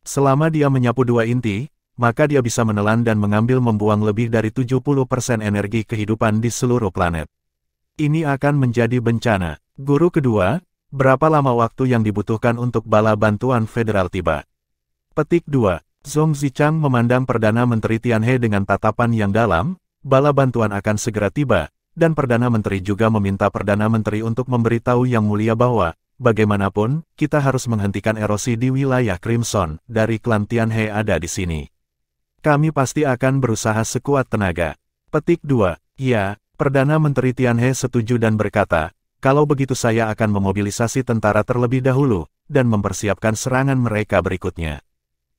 Selama dia menyapu dua inti, maka dia bisa menelan dan mengambil membuang lebih dari 70% energi kehidupan di seluruh planet. Ini akan menjadi bencana. Guru kedua, berapa lama waktu yang dibutuhkan untuk bala bantuan federal tiba? Petik 2. Zhong Zichang memandang Perdana Menteri Tianhe dengan tatapan yang dalam, bala bantuan akan segera tiba. Dan Perdana Menteri juga meminta Perdana Menteri untuk memberitahu Yang Mulia bahwa, bagaimanapun, kita harus menghentikan erosi di wilayah Crimson, dari klan Tianhe ada di sini. Kami pasti akan berusaha sekuat tenaga. Petik 2. Ya, Perdana Menteri Tianhe setuju dan berkata, kalau begitu saya akan memobilisasi tentara terlebih dahulu, dan mempersiapkan serangan mereka berikutnya.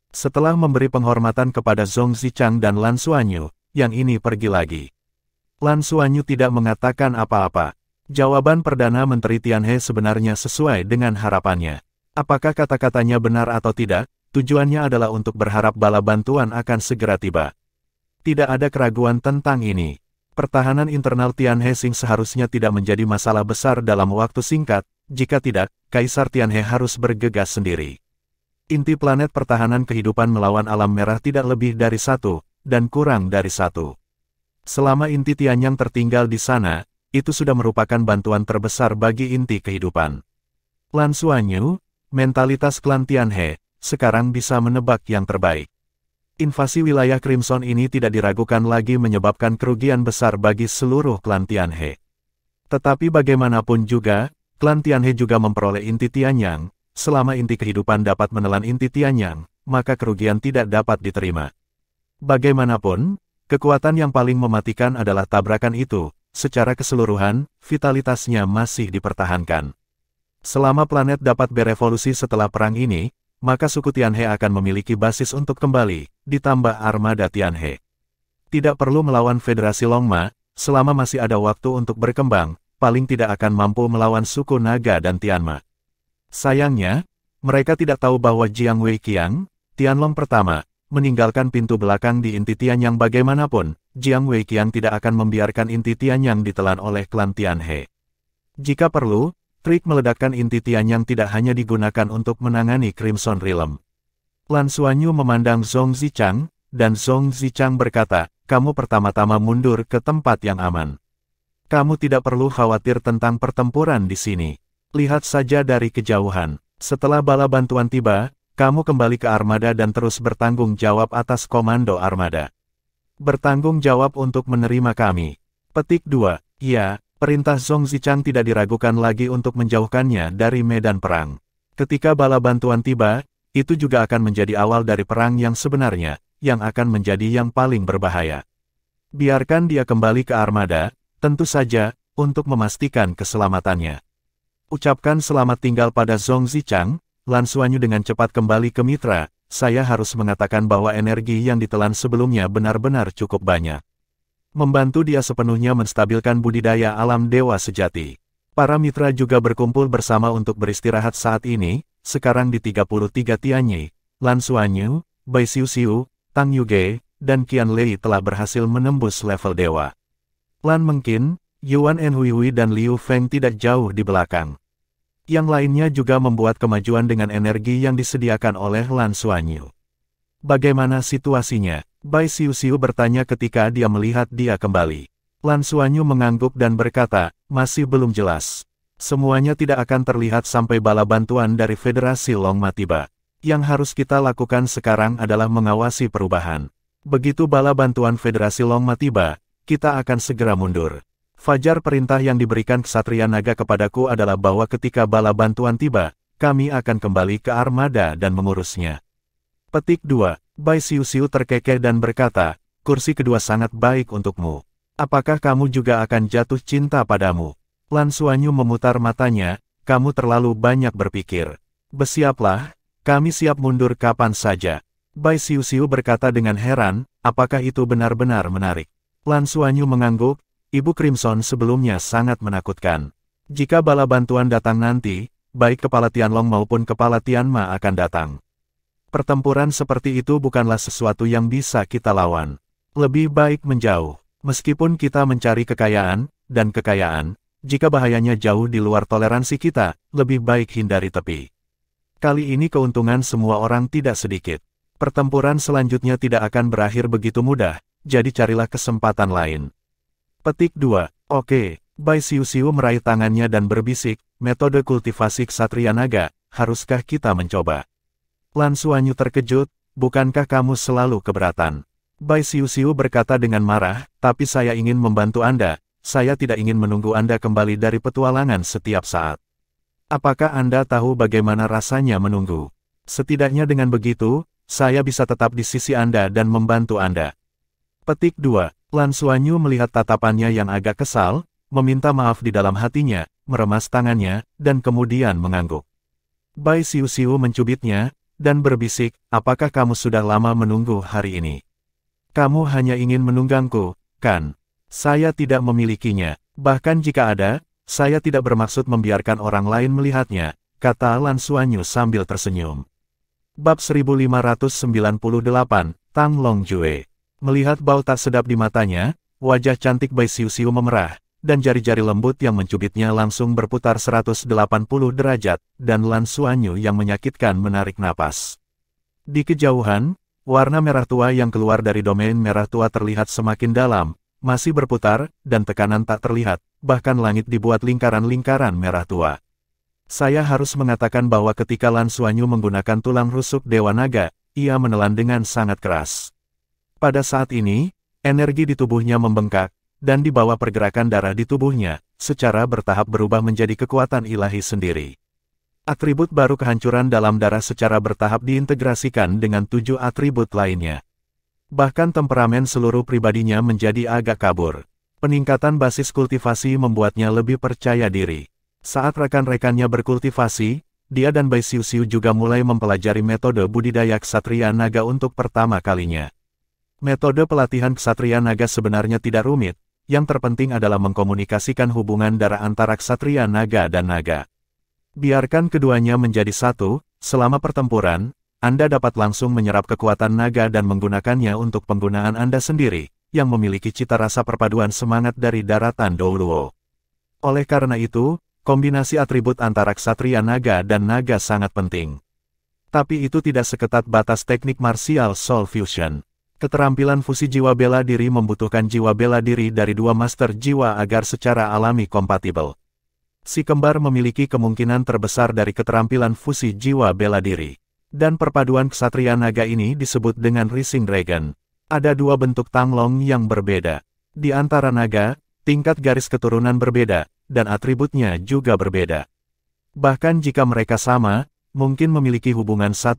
Setelah memberi penghormatan kepada Zhong Zichang dan Lan Xuanyu, yang ini pergi lagi. Lan Xuanyu tidak mengatakan apa-apa. Jawaban Perdana Menteri Tianhe sebenarnya sesuai dengan harapannya. Apakah kata-katanya benar atau tidak, tujuannya adalah untuk berharap bala bantuan akan segera tiba. Tidak ada keraguan tentang ini. Pertahanan internal Tianhe Xing seharusnya tidak menjadi masalah besar dalam waktu singkat, jika tidak, Kaisar Tianhe harus bergegas sendiri. Inti planet pertahanan kehidupan melawan alam merah tidak lebih dari satu, dan kurang dari satu. Selama inti Tianyang tertinggal di sana, itu sudah merupakan bantuan terbesar bagi inti kehidupan. Lan Xuanyu, mentalitas klan Tianhe, sekarang bisa menebak yang terbaik. Invasi wilayah Crimson ini tidak diragukan lagi menyebabkan kerugian besar bagi seluruh klan Tianhe. Tetapi bagaimanapun juga, klan Tianhe juga memperoleh inti Tianyang. Selama inti kehidupan dapat menelan inti Tianyang, maka kerugian tidak dapat diterima. Bagaimanapun, kekuatan yang paling mematikan adalah tabrakan itu. Secara keseluruhan, vitalitasnya masih dipertahankan. Selama planet dapat berevolusi setelah perang ini, maka suku Tianhe akan memiliki basis untuk kembali, ditambah armada Tianhe. Tidak perlu melawan Federasi Longma, selama masih ada waktu untuk berkembang, paling tidak akan mampu melawan suku Naga dan Tianma. Sayangnya, mereka tidak tahu bahwa Jiang Weiqiang, Tianlong pertama, meninggalkan pintu belakang di inti Tianyang bagaimanapun, Jiang Weiqiang tidak akan membiarkan inti Tianyang ditelan oleh klan Tianhe. Jika perlu, trik meledakkan inti Tianyang tidak hanya digunakan untuk menangani Crimson Realm. Lan Xuanyu memandang Zhong Zichang, dan Zhong Zichang berkata, kamu pertama-tama mundur ke tempat yang aman. Kamu tidak perlu khawatir tentang pertempuran di sini. Lihat saja dari kejauhan. Setelah bala bantuan tiba, kamu kembali ke armada dan terus bertanggung jawab atas komando armada. Bertanggung jawab untuk menerima kami. Petik 2. Ya. Perintah Zhong Zichang tidak diragukan lagi untuk menjauhkannya dari medan perang. Ketika bala bantuan tiba, itu juga akan menjadi awal dari perang yang sebenarnya, yang akan menjadi yang paling berbahaya. Biarkan dia kembali ke armada, tentu saja, untuk memastikan keselamatannya. Ucapkan selamat tinggal pada Zhong Zichang, Lan Xuanyu dengan cepat kembali ke mitra, saya harus mengatakan bahwa energi yang ditelan sebelumnya benar-benar cukup banyak. Membantu dia sepenuhnya menstabilkan budidaya alam dewa sejati. Para mitra juga berkumpul bersama untuk beristirahat saat ini, sekarang di 33 Tianyi, Lan Xuanyu, Bai Xiuxiu, Tang Yuge, dan Qian Lei telah berhasil menembus level dewa. Lan Mengqin, Yuan Enhui dan Liu Feng tidak jauh di belakang. Yang lainnya juga membuat kemajuan dengan energi yang disediakan oleh Lan Xuanyu. Bagaimana situasinya? Bai Xiuxiu bertanya ketika dia melihat dia kembali. Lan Xuanyu mengangguk dan berkata, masih belum jelas. Semuanya tidak akan terlihat sampai bala bantuan dari Federasi Longma tiba. Yang harus kita lakukan sekarang adalah mengawasi perubahan. Begitu bala bantuan Federasi Longma tiba, kita akan segera mundur. Fajar perintah yang diberikan Ksatria Naga kepadaku adalah bahwa ketika bala bantuan tiba, kami akan kembali ke armada dan mengurusnya. Petik 2. Bai Xiuxiu terkekeh dan berkata, kursi kedua sangat baik untukmu. Apakah kamu juga akan jatuh cinta padamu? Lan Xuanyu memutar matanya, kamu terlalu banyak berpikir. Bersiaplah, kami siap mundur kapan saja. Bai Xiuxiu berkata dengan heran, apakah itu benar-benar menarik? Lan Xuanyu mengangguk, Ibu Crimson sebelumnya sangat menakutkan. Jika bala bantuan datang nanti, baik kepala Tianlong maupun kepala Tianma akan datang. Pertempuran seperti itu bukanlah sesuatu yang bisa kita lawan. Lebih baik menjauh. Meskipun kita mencari kekayaan, dan kekayaan, jika bahayanya jauh di luar toleransi kita, lebih baik hindari tepi. Kali ini keuntungan semua orang tidak sedikit. Pertempuran selanjutnya tidak akan berakhir begitu mudah, jadi carilah kesempatan lain. Petik 2. Oke. Bai Xiuxiu meraih tangannya dan berbisik, metode kultivasi Ksatria Naga, haruskah kita mencoba? Lan Xuanyu terkejut, bukankah kamu selalu keberatan? Bai Xiuxiu berkata dengan marah, tapi saya ingin membantu Anda, saya tidak ingin menunggu Anda kembali dari petualangan setiap saat. Apakah Anda tahu bagaimana rasanya menunggu? Setidaknya dengan begitu, saya bisa tetap di sisi Anda dan membantu Anda. Petik 2. Lan Xuanyu melihat tatapannya yang agak kesal, meminta maaf di dalam hatinya, meremas tangannya, dan kemudian mengangguk. Bai Xiuxiu mencubitnya, dan berbisik, apakah kamu sudah lama menunggu hari ini? Kamu hanya ingin menunggangku, kan? Saya tidak memilikinya. Bahkan jika ada, saya tidak bermaksud membiarkan orang lain melihatnya, kata Lan Xuanyu sambil tersenyum. Bab 1598, Tang Longjue. Melihat bau tak sedap di matanya, wajah cantik Bai Xiuxiu memerah, dan jari-jari lembut yang mencubitnya langsung berputar 180 derajat, dan Lan Xuanyu yang menyakitkan menarik napas. Di kejauhan, warna merah tua yang keluar dari domain merah tua terlihat semakin dalam, masih berputar, dan tekanan tak terlihat, bahkan langit dibuat lingkaran-lingkaran merah tua. Saya harus mengatakan bahwa ketika Lan Xuanyu menggunakan tulang rusuk Dewa Naga, ia menelan dengan sangat keras. Pada saat ini, energi di tubuhnya membengkak, dan di bawah pergerakan darah di tubuhnya, secara bertahap berubah menjadi kekuatan ilahi sendiri. Atribut baru kehancuran dalam darah secara bertahap diintegrasikan dengan 7 atribut lainnya. Bahkan temperamen seluruh pribadinya menjadi agak kabur. Peningkatan basis kultivasi membuatnya lebih percaya diri. Saat rekan-rekannya berkultivasi, dia dan Bai Xiuxiu juga mulai mempelajari metode budidaya ksatria naga untuk pertama kalinya. Metode pelatihan ksatria naga sebenarnya tidak rumit, yang terpenting adalah mengkomunikasikan hubungan darah antara ksatria naga dan naga. Biarkan keduanya menjadi satu, selama pertempuran, Anda dapat langsung menyerap kekuatan naga dan menggunakannya untuk penggunaan Anda sendiri, yang memiliki cita rasa perpaduan semangat dari daratan Douluo. Oleh karena itu, kombinasi atribut antara ksatria naga dan naga sangat penting. Tapi itu tidak seketat batas teknik martial soul fusion. Keterampilan fusi jiwa bela diri membutuhkan jiwa bela diri dari dua master jiwa agar secara alami kompatibel. Si kembar memiliki kemungkinan terbesar dari keterampilan fusi jiwa bela diri. Dan perpaduan ksatria naga ini disebut dengan Rising Dragon. Ada dua bentuk Tanglong yang berbeda. Di antara naga, tingkat garis keturunan berbeda, dan atributnya juga berbeda. Bahkan jika mereka sama, mungkin memiliki hubungan 1+1,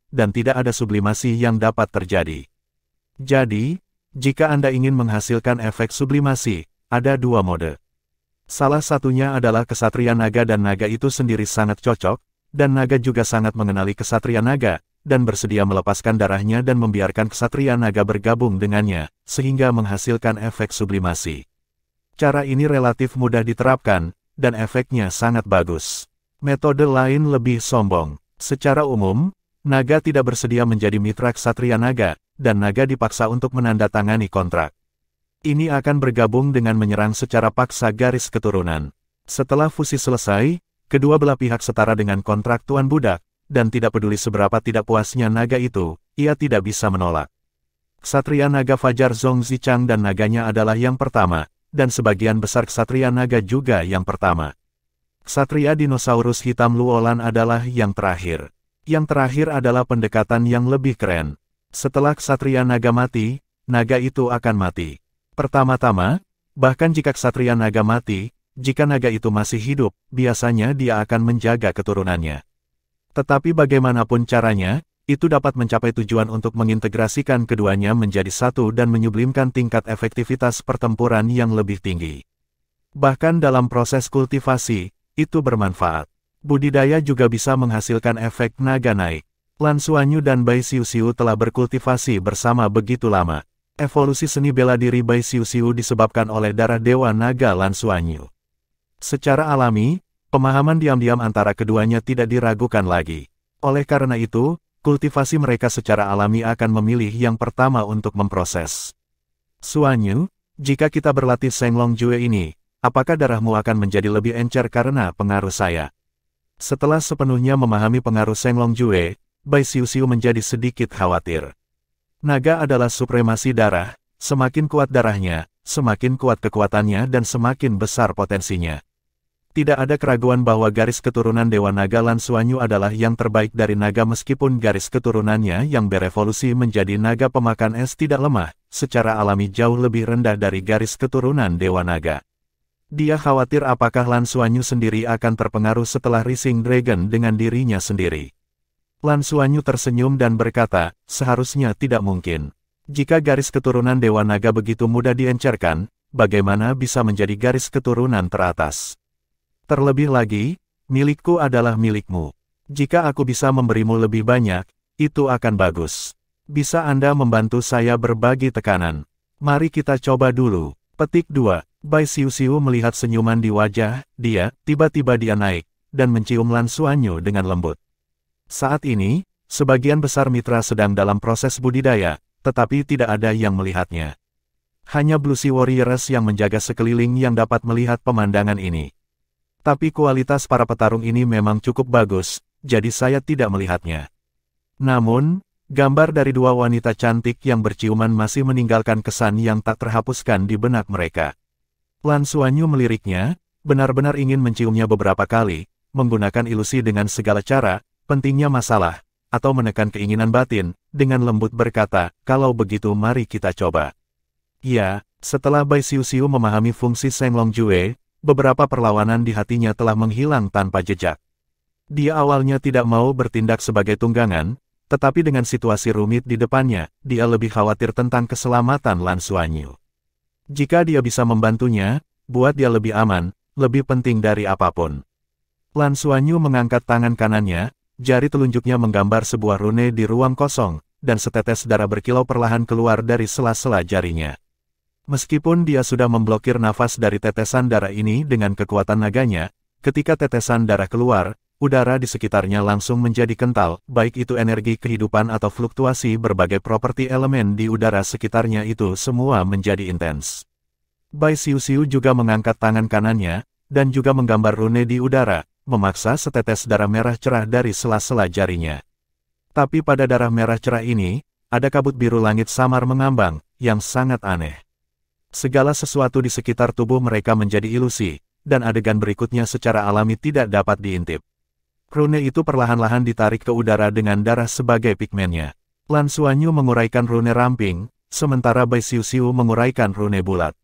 dan tidak ada sublimasi yang dapat terjadi. Jadi, jika Anda ingin menghasilkan efek sublimasi, ada dua mode. Salah satunya adalah ksatria naga dan naga itu sendiri sangat cocok, dan naga juga sangat mengenali ksatria naga, dan bersedia melepaskan darahnya dan membiarkan ksatria naga bergabung dengannya, sehingga menghasilkan efek sublimasi. Cara ini relatif mudah diterapkan, dan efeknya sangat bagus. Metode lain lebih sombong. Secara umum, naga tidak bersedia menjadi mitra ksatria naga, dan naga dipaksa untuk menandatangani kontrak. Ini akan bergabung dengan menyerang secara paksa garis keturunan. Setelah fusi selesai, kedua belah pihak setara dengan kontrak tuan budak, dan tidak peduli seberapa tidak puasnya naga itu, ia tidak bisa menolak. Ksatria naga Fajar Zhong Zichang dan naganya adalah yang pertama, dan sebagian besar ksatria naga juga yang pertama. Ksatria dinosaurus hitam Luolan adalah yang terakhir. Yang terakhir adalah pendekatan yang lebih keren. Setelah ksatria naga mati, naga itu akan mati. Pertama-tama, bahkan jika ksatria naga mati, jika naga itu masih hidup, biasanya dia akan menjaga keturunannya. Tetapi bagaimanapun caranya, itu dapat mencapai tujuan untuk mengintegrasikan keduanya menjadi satu dan menyublimkan tingkat efektivitas pertempuran yang lebih tinggi. Bahkan dalam proses kultivasi, itu bermanfaat. Budidaya juga bisa menghasilkan efek naga naik. Lan Xuanyu dan Bai Xiuxiu telah berkultivasi bersama begitu lama. Evolusi seni bela diri Bai Xiuxiu disebabkan oleh darah Dewa Naga Lan Xuanyu. Secara alami, pemahaman diam-diam antara keduanya tidak diragukan lagi. Oleh karena itu, kultivasi mereka secara alami akan memilih yang pertama untuk memproses. Xuanyu, jika kita berlatih Senglong Jue ini, apakah darahmu akan menjadi lebih encer karena pengaruh saya? Setelah sepenuhnya memahami pengaruh Senglong Jue, Bai Xiuxiu menjadi sedikit khawatir. Naga adalah supremasi darah, semakin kuat darahnya, semakin kuat kekuatannya dan semakin besar potensinya. Tidak ada keraguan bahwa garis keturunan Dewa Naga Lan Xuanyu adalah yang terbaik dari naga meskipun garis keturunannya yang berevolusi menjadi naga pemakan es tidak lemah, secara alami jauh lebih rendah dari garis keturunan Dewa Naga. Dia khawatir apakah Lan Xuanyu sendiri akan terpengaruh setelah Rising Dragon dengan dirinya sendiri. Lan Xuanyu tersenyum dan berkata, seharusnya tidak mungkin. Jika garis keturunan Dewa Naga begitu mudah diencerkan, bagaimana bisa menjadi garis keturunan teratas? Terlebih lagi, milikku adalah milikmu. Jika aku bisa memberimu lebih banyak, itu akan bagus. Bisa Anda membantu saya berbagi tekanan? Mari kita coba dulu. Petik 2. Bai Xiuxiu melihat senyuman di wajah dia, tiba-tiba dia naik, dan mencium Lan Xuanyu dengan lembut. Saat ini, sebagian besar mitra sedang dalam proses budidaya, tetapi tidak ada yang melihatnya. Hanya Blue Sea Warriors yang menjaga sekeliling yang dapat melihat pemandangan ini. Tapi kualitas para petarung ini memang cukup bagus, jadi saya tidak melihatnya. Namun, gambar dari dua wanita cantik yang berciuman masih meninggalkan kesan yang tak terhapuskan di benak mereka. Lan Xuanyu meliriknya, benar-benar ingin menciumnya beberapa kali, menggunakan ilusi dengan segala cara. Pentingnya masalah atau menekan keinginan batin, dengan lembut berkata, kalau begitu mari kita coba. Ya, setelah Bai Xiuxiu memahami fungsi Seng Long Jue, beberapa perlawanan di hatinya telah menghilang tanpa jejak. Dia awalnya tidak mau bertindak sebagai tunggangan, tetapi dengan situasi rumit di depannya, dia lebih khawatir tentang keselamatan Lan Xuanyu. Jika dia bisa membantunya, buat dia lebih aman, lebih penting dari apapun. Lan Xuanyu mengangkat tangan kanannya, jari telunjuknya menggambar sebuah rune di ruang kosong, dan setetes darah berkilau perlahan keluar dari sela-sela jarinya. Meskipun dia sudah memblokir nafas dari tetesan darah ini dengan kekuatan naganya, ketika tetesan darah keluar, udara di sekitarnya langsung menjadi kental, baik itu energi kehidupan atau fluktuasi berbagai properti elemen di udara sekitarnya itu semua menjadi intens. Bai Xiuxiu juga mengangkat tangan kanannya, dan juga menggambar rune di udara, memaksa setetes darah merah cerah dari sela-sela jarinya. Tapi pada darah merah cerah ini, ada kabut biru langit samar mengambang, yang sangat aneh. Segala sesuatu di sekitar tubuh mereka menjadi ilusi, dan adegan berikutnya secara alami tidak dapat diintip. Rune itu perlahan-lahan ditarik ke udara dengan darah sebagai pigmennya. Lan Xuanyu menguraikan rune ramping, sementara Bai Xiuxiu menguraikan rune bulat.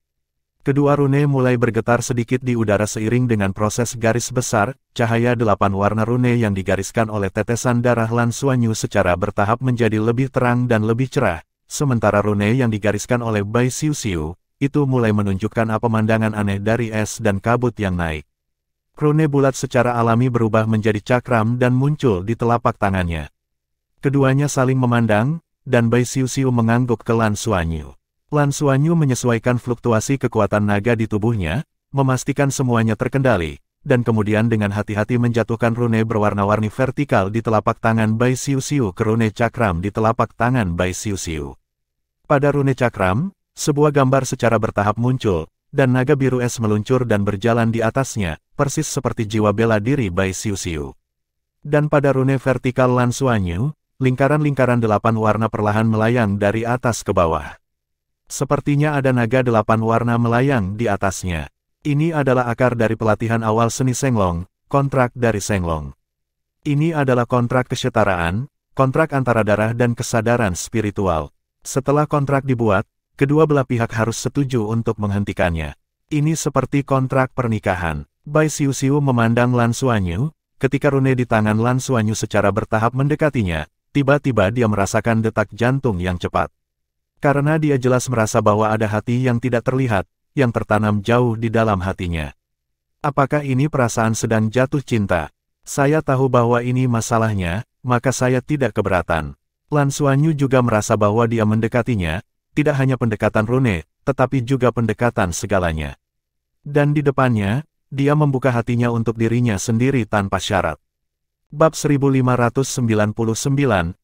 Kedua rune mulai bergetar sedikit di udara seiring dengan proses garis besar, cahaya 8 warna rune yang digariskan oleh tetesan darah Lan Xuanyu secara bertahap menjadi lebih terang dan lebih cerah, sementara rune yang digariskan oleh Bai Xiuxiu, itu mulai menunjukkan pemandangan aneh dari es dan kabut yang naik. Rune bulat secara alami berubah menjadi cakram dan muncul di telapak tangannya. Keduanya saling memandang, dan Bai Xiuxiu mengangguk ke Lan Xuanyu. Lan Xuanyu menyesuaikan fluktuasi kekuatan naga di tubuhnya, memastikan semuanya terkendali, dan kemudian dengan hati-hati menjatuhkan rune berwarna-warni vertikal di telapak tangan Bai Xiuxiu ke rune cakram di telapak tangan Bai Xiuxiu. Pada rune cakram, sebuah gambar secara bertahap muncul, dan naga biru es meluncur dan berjalan di atasnya, persis seperti jiwa bela diri Bai Xiuxiu. Dan pada rune vertikal Lan Xuanyu, lingkaran-lingkaran 8 warna perlahan melayang dari atas ke bawah. Sepertinya ada naga 8 warna melayang di atasnya. Ini adalah akar dari pelatihan awal seni Seng Long, kontrak dari Seng Long. Ini adalah kontrak kesetaraan, kontrak antara darah dan kesadaran spiritual. Setelah kontrak dibuat, kedua belah pihak harus setuju untuk menghentikannya. Ini seperti kontrak pernikahan. Bai Xiuxiu memandang Lan Xuanyu, ketika rune di tangan Lan Xuanyu secara bertahap mendekatinya, tiba-tiba dia merasakan detak jantung yang cepat. Karena dia jelas merasa bahwa ada hati yang tidak terlihat, yang tertanam jauh di dalam hatinya. Apakah ini perasaan sedang jatuh cinta? Saya tahu bahwa ini masalahnya, maka saya tidak keberatan. Lan Xuanyu juga merasa bahwa dia mendekatinya, tidak hanya pendekatan rune, tetapi juga pendekatan segalanya. Dan di depannya, dia membuka hatinya untuk dirinya sendiri tanpa syarat. Bab 1599,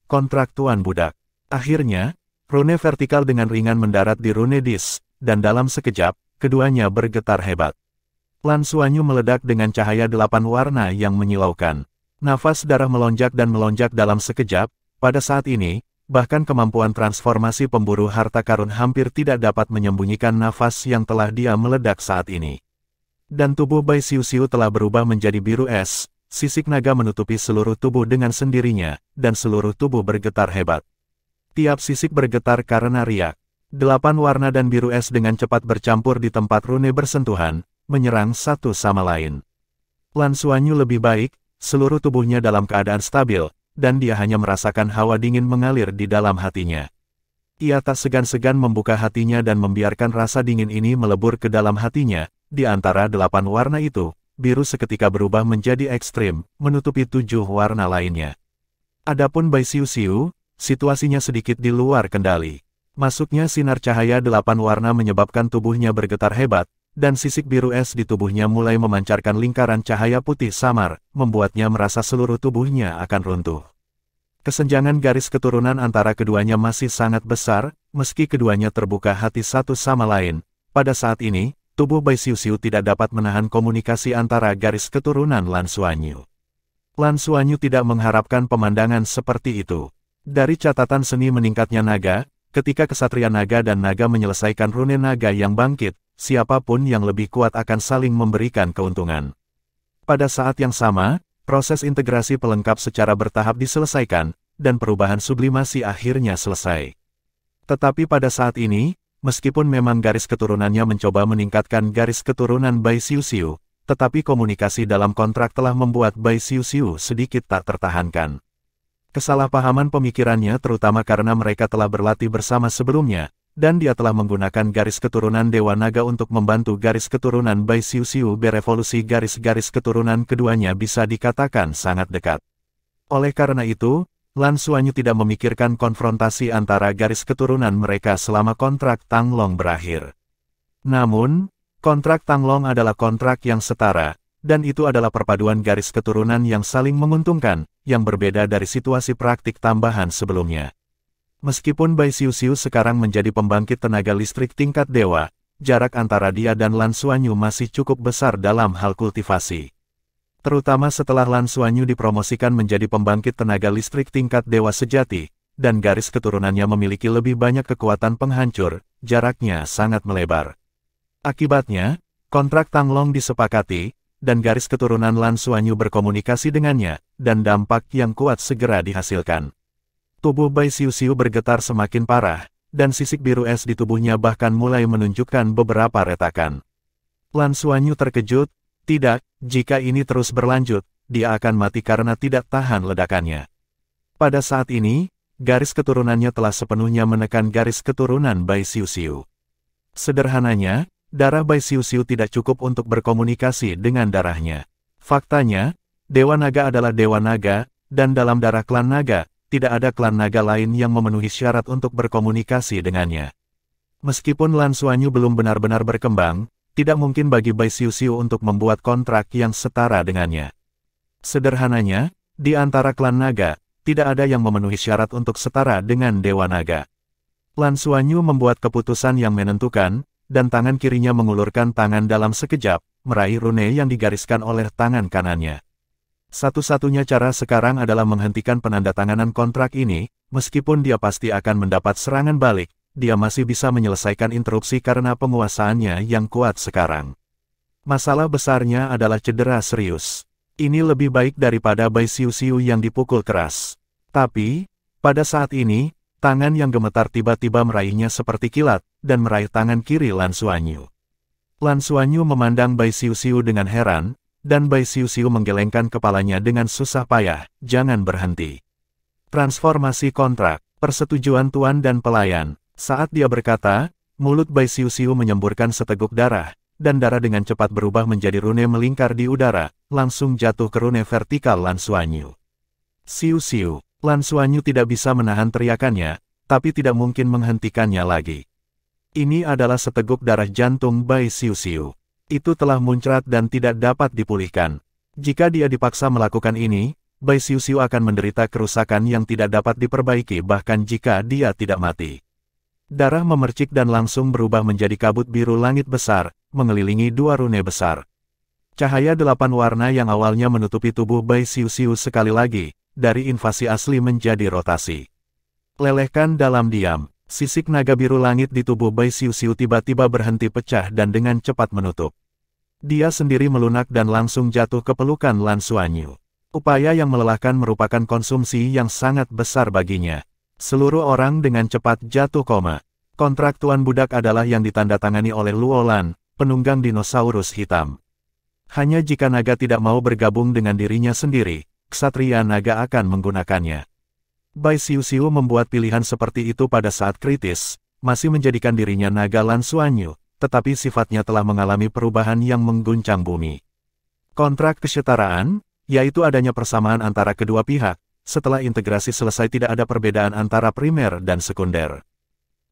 Kontrak Tuan Budak. Akhirnya, rune vertikal dengan ringan mendarat di rune dis, dan dalam sekejap, keduanya bergetar hebat. Lan Xuanyu meledak dengan cahaya 8 warna yang menyilaukan. Nafas darah melonjak dan melonjak dalam sekejap, pada saat ini, bahkan kemampuan transformasi pemburu harta karun hampir tidak dapat menyembunyikan nafas yang telah dia meledak saat ini. Dan tubuh Bai Xiuxiu telah berubah menjadi biru es, sisik naga menutupi seluruh tubuh dengan sendirinya, dan seluruh tubuh bergetar hebat. Tiap sisik bergetar karena riak. 8 warna dan biru es dengan cepat bercampur di tempat rune bersentuhan, menyerang satu sama lain. Lan Xuanyu lebih baik, seluruh tubuhnya dalam keadaan stabil, dan dia hanya merasakan hawa dingin mengalir di dalam hatinya. Ia tak segan-segan membuka hatinya dan membiarkan rasa dingin ini melebur ke dalam hatinya. Di antara 8 warna itu, biru seketika berubah menjadi ekstrim, menutupi 7 warna lainnya. Adapun Bai Xiuxiu, situasinya sedikit di luar kendali. Masuknya sinar cahaya 8 warna menyebabkan tubuhnya bergetar hebat, dan sisik biru es di tubuhnya mulai memancarkan lingkaran cahaya putih samar, membuatnya merasa seluruh tubuhnya akan runtuh. Kesenjangan garis keturunan antara keduanya masih sangat besar, meski keduanya terbuka hati satu sama lain. Pada saat ini, tubuh Bai Xiuxiu tidak dapat menahan komunikasi antara garis keturunan Lan Xuanyu. Lan Xuanyu tidak mengharapkan pemandangan seperti itu. Dari catatan seni meningkatnya naga, ketika kesatria naga dan naga menyelesaikan rune naga yang bangkit, siapapun yang lebih kuat akan saling memberikan keuntungan. Pada saat yang sama, proses integrasi pelengkap secara bertahap diselesaikan, dan perubahan sublimasi akhirnya selesai. Tetapi pada saat ini, meskipun memang garis keturunannya mencoba meningkatkan garis keturunan Bai Xiuxiu, tetapi komunikasi dalam kontrak telah membuat Bai Xiuxiu sedikit tak tertahankan. Kesalahpahaman pemikirannya terutama karena mereka telah berlatih bersama sebelumnya, dan dia telah menggunakan garis keturunan Dewa Naga untuk membantu garis keturunan Bai Xiuxiu berevolusi. Garis-garis keturunan keduanya bisa dikatakan sangat dekat. Oleh karena itu, Lan Xuanyu tidak memikirkan konfrontasi antara garis keturunan mereka selama kontrak Tang Long berakhir. Namun, kontrak Tang Long adalah kontrak yang setara, dan itu adalah perpaduan garis keturunan yang saling menguntungkan, yang berbeda dari situasi praktik tambahan sebelumnya. Meskipun Bai Xiuxiu sekarang menjadi pembangkit tenaga listrik tingkat dewa, jarak antara dia dan Lan Xuanyu masih cukup besar dalam hal kultivasi. Terutama setelah Lan Xuanyu dipromosikan menjadi pembangkit tenaga listrik tingkat dewa sejati, dan garis keturunannya memiliki lebih banyak kekuatan penghancur, jaraknya sangat melebar. Akibatnya, kontrak Tang Long disepakati, dan garis keturunan Lan Xuanyu berkomunikasi dengannya, dan dampak yang kuat segera dihasilkan. Tubuh Bai Xiuxiu bergetar semakin parah, dan sisik biru es di tubuhnya bahkan mulai menunjukkan beberapa retakan. Lan Xuanyu terkejut, tidak, jika ini terus berlanjut, dia akan mati karena tidak tahan ledakannya. Pada saat ini, garis keturunannya telah sepenuhnya menekan garis keturunan Bai Xiuxiu. Sederhananya, darah Bai Xiuxiu tidak cukup untuk berkomunikasi dengan darahnya. Faktanya, Dewa Naga adalah Dewa Naga, dan dalam darah klan Naga, tidak ada klan naga lain yang memenuhi syarat untuk berkomunikasi dengannya. Meskipun Lan Xuanyu belum benar-benar berkembang, tidak mungkin bagi Bai Xiuxiu untuk membuat kontrak yang setara dengannya. Sederhananya, di antara klan naga, tidak ada yang memenuhi syarat untuk setara dengan Dewa Naga. Lan Xuanyu membuat keputusan yang menentukan, dan tangan kirinya mengulurkan tangan dalam sekejap, meraih rune yang digariskan oleh tangan kanannya. Satu-satunya cara sekarang adalah menghentikan penandatanganan kontrak ini, meskipun dia pasti akan mendapat serangan balik, dia masih bisa menyelesaikan interupsi karena penguasaannya yang kuat sekarang. Masalah besarnya adalah cedera serius. Ini lebih baik daripada Bai Xiuxiu yang dipukul keras. Tapi, pada saat ini, tangan yang gemetar tiba-tiba meraihnya seperti kilat, dan meraih tangan kiri Lan Xuanyu. Lan Xuanyu memandang Bai Xiuxiu dengan heran, dan Bai Xiuxiu menggelengkan kepalanya dengan susah payah, jangan berhenti. Transformasi kontrak, persetujuan tuan dan pelayan. Saat dia berkata, mulut Bai Xiuxiu menyemburkan seteguk darah, dan darah dengan cepat berubah menjadi rune melingkar di udara, langsung jatuh ke rune vertikal Lan Xuanyu. Xiuxiu, Lan Xuanyu tidak bisa menahan teriakannya, tapi tidak mungkin menghentikannya lagi. Ini adalah seteguk darah jantung Bai Xiuxiu. Itu telah muncrat dan tidak dapat dipulihkan. Jika dia dipaksa melakukan ini, Bai Xiuxiu akan menderita kerusakan yang tidak dapat diperbaiki bahkan jika dia tidak mati. Darah memercik dan langsung berubah menjadi kabut biru langit besar, mengelilingi dua rune besar. Cahaya 8 warna yang awalnya menutupi tubuh Bai Xiuxiu sekali lagi, dari invasi asli menjadi rotasi. Lelehkan dalam diam. Sisik naga biru langit di tubuh Bai Xiuxiu tiba-tiba berhenti pecah dan dengan cepat menutup. Dia sendiri melunak dan langsung jatuh ke pelukan Lan Xuanyu. Upaya yang melelahkan merupakan konsumsi yang sangat besar baginya. Seluruh orang dengan cepat jatuh koma. Kontrak Tuan Budak adalah yang ditandatangani oleh Luo Lan, penunggang dinosaurus hitam. Hanya jika naga tidak mau bergabung dengan dirinya sendiri, ksatria naga akan menggunakannya. Bai Xiuxiu membuat pilihan seperti itu pada saat kritis, masih menjadikan dirinya naga Lan Xuanyu, tetapi sifatnya telah mengalami perubahan yang mengguncang bumi. Kontrak kesetaraan, yaitu adanya persamaan antara kedua pihak, setelah integrasi selesai tidak ada perbedaan antara primer dan sekunder.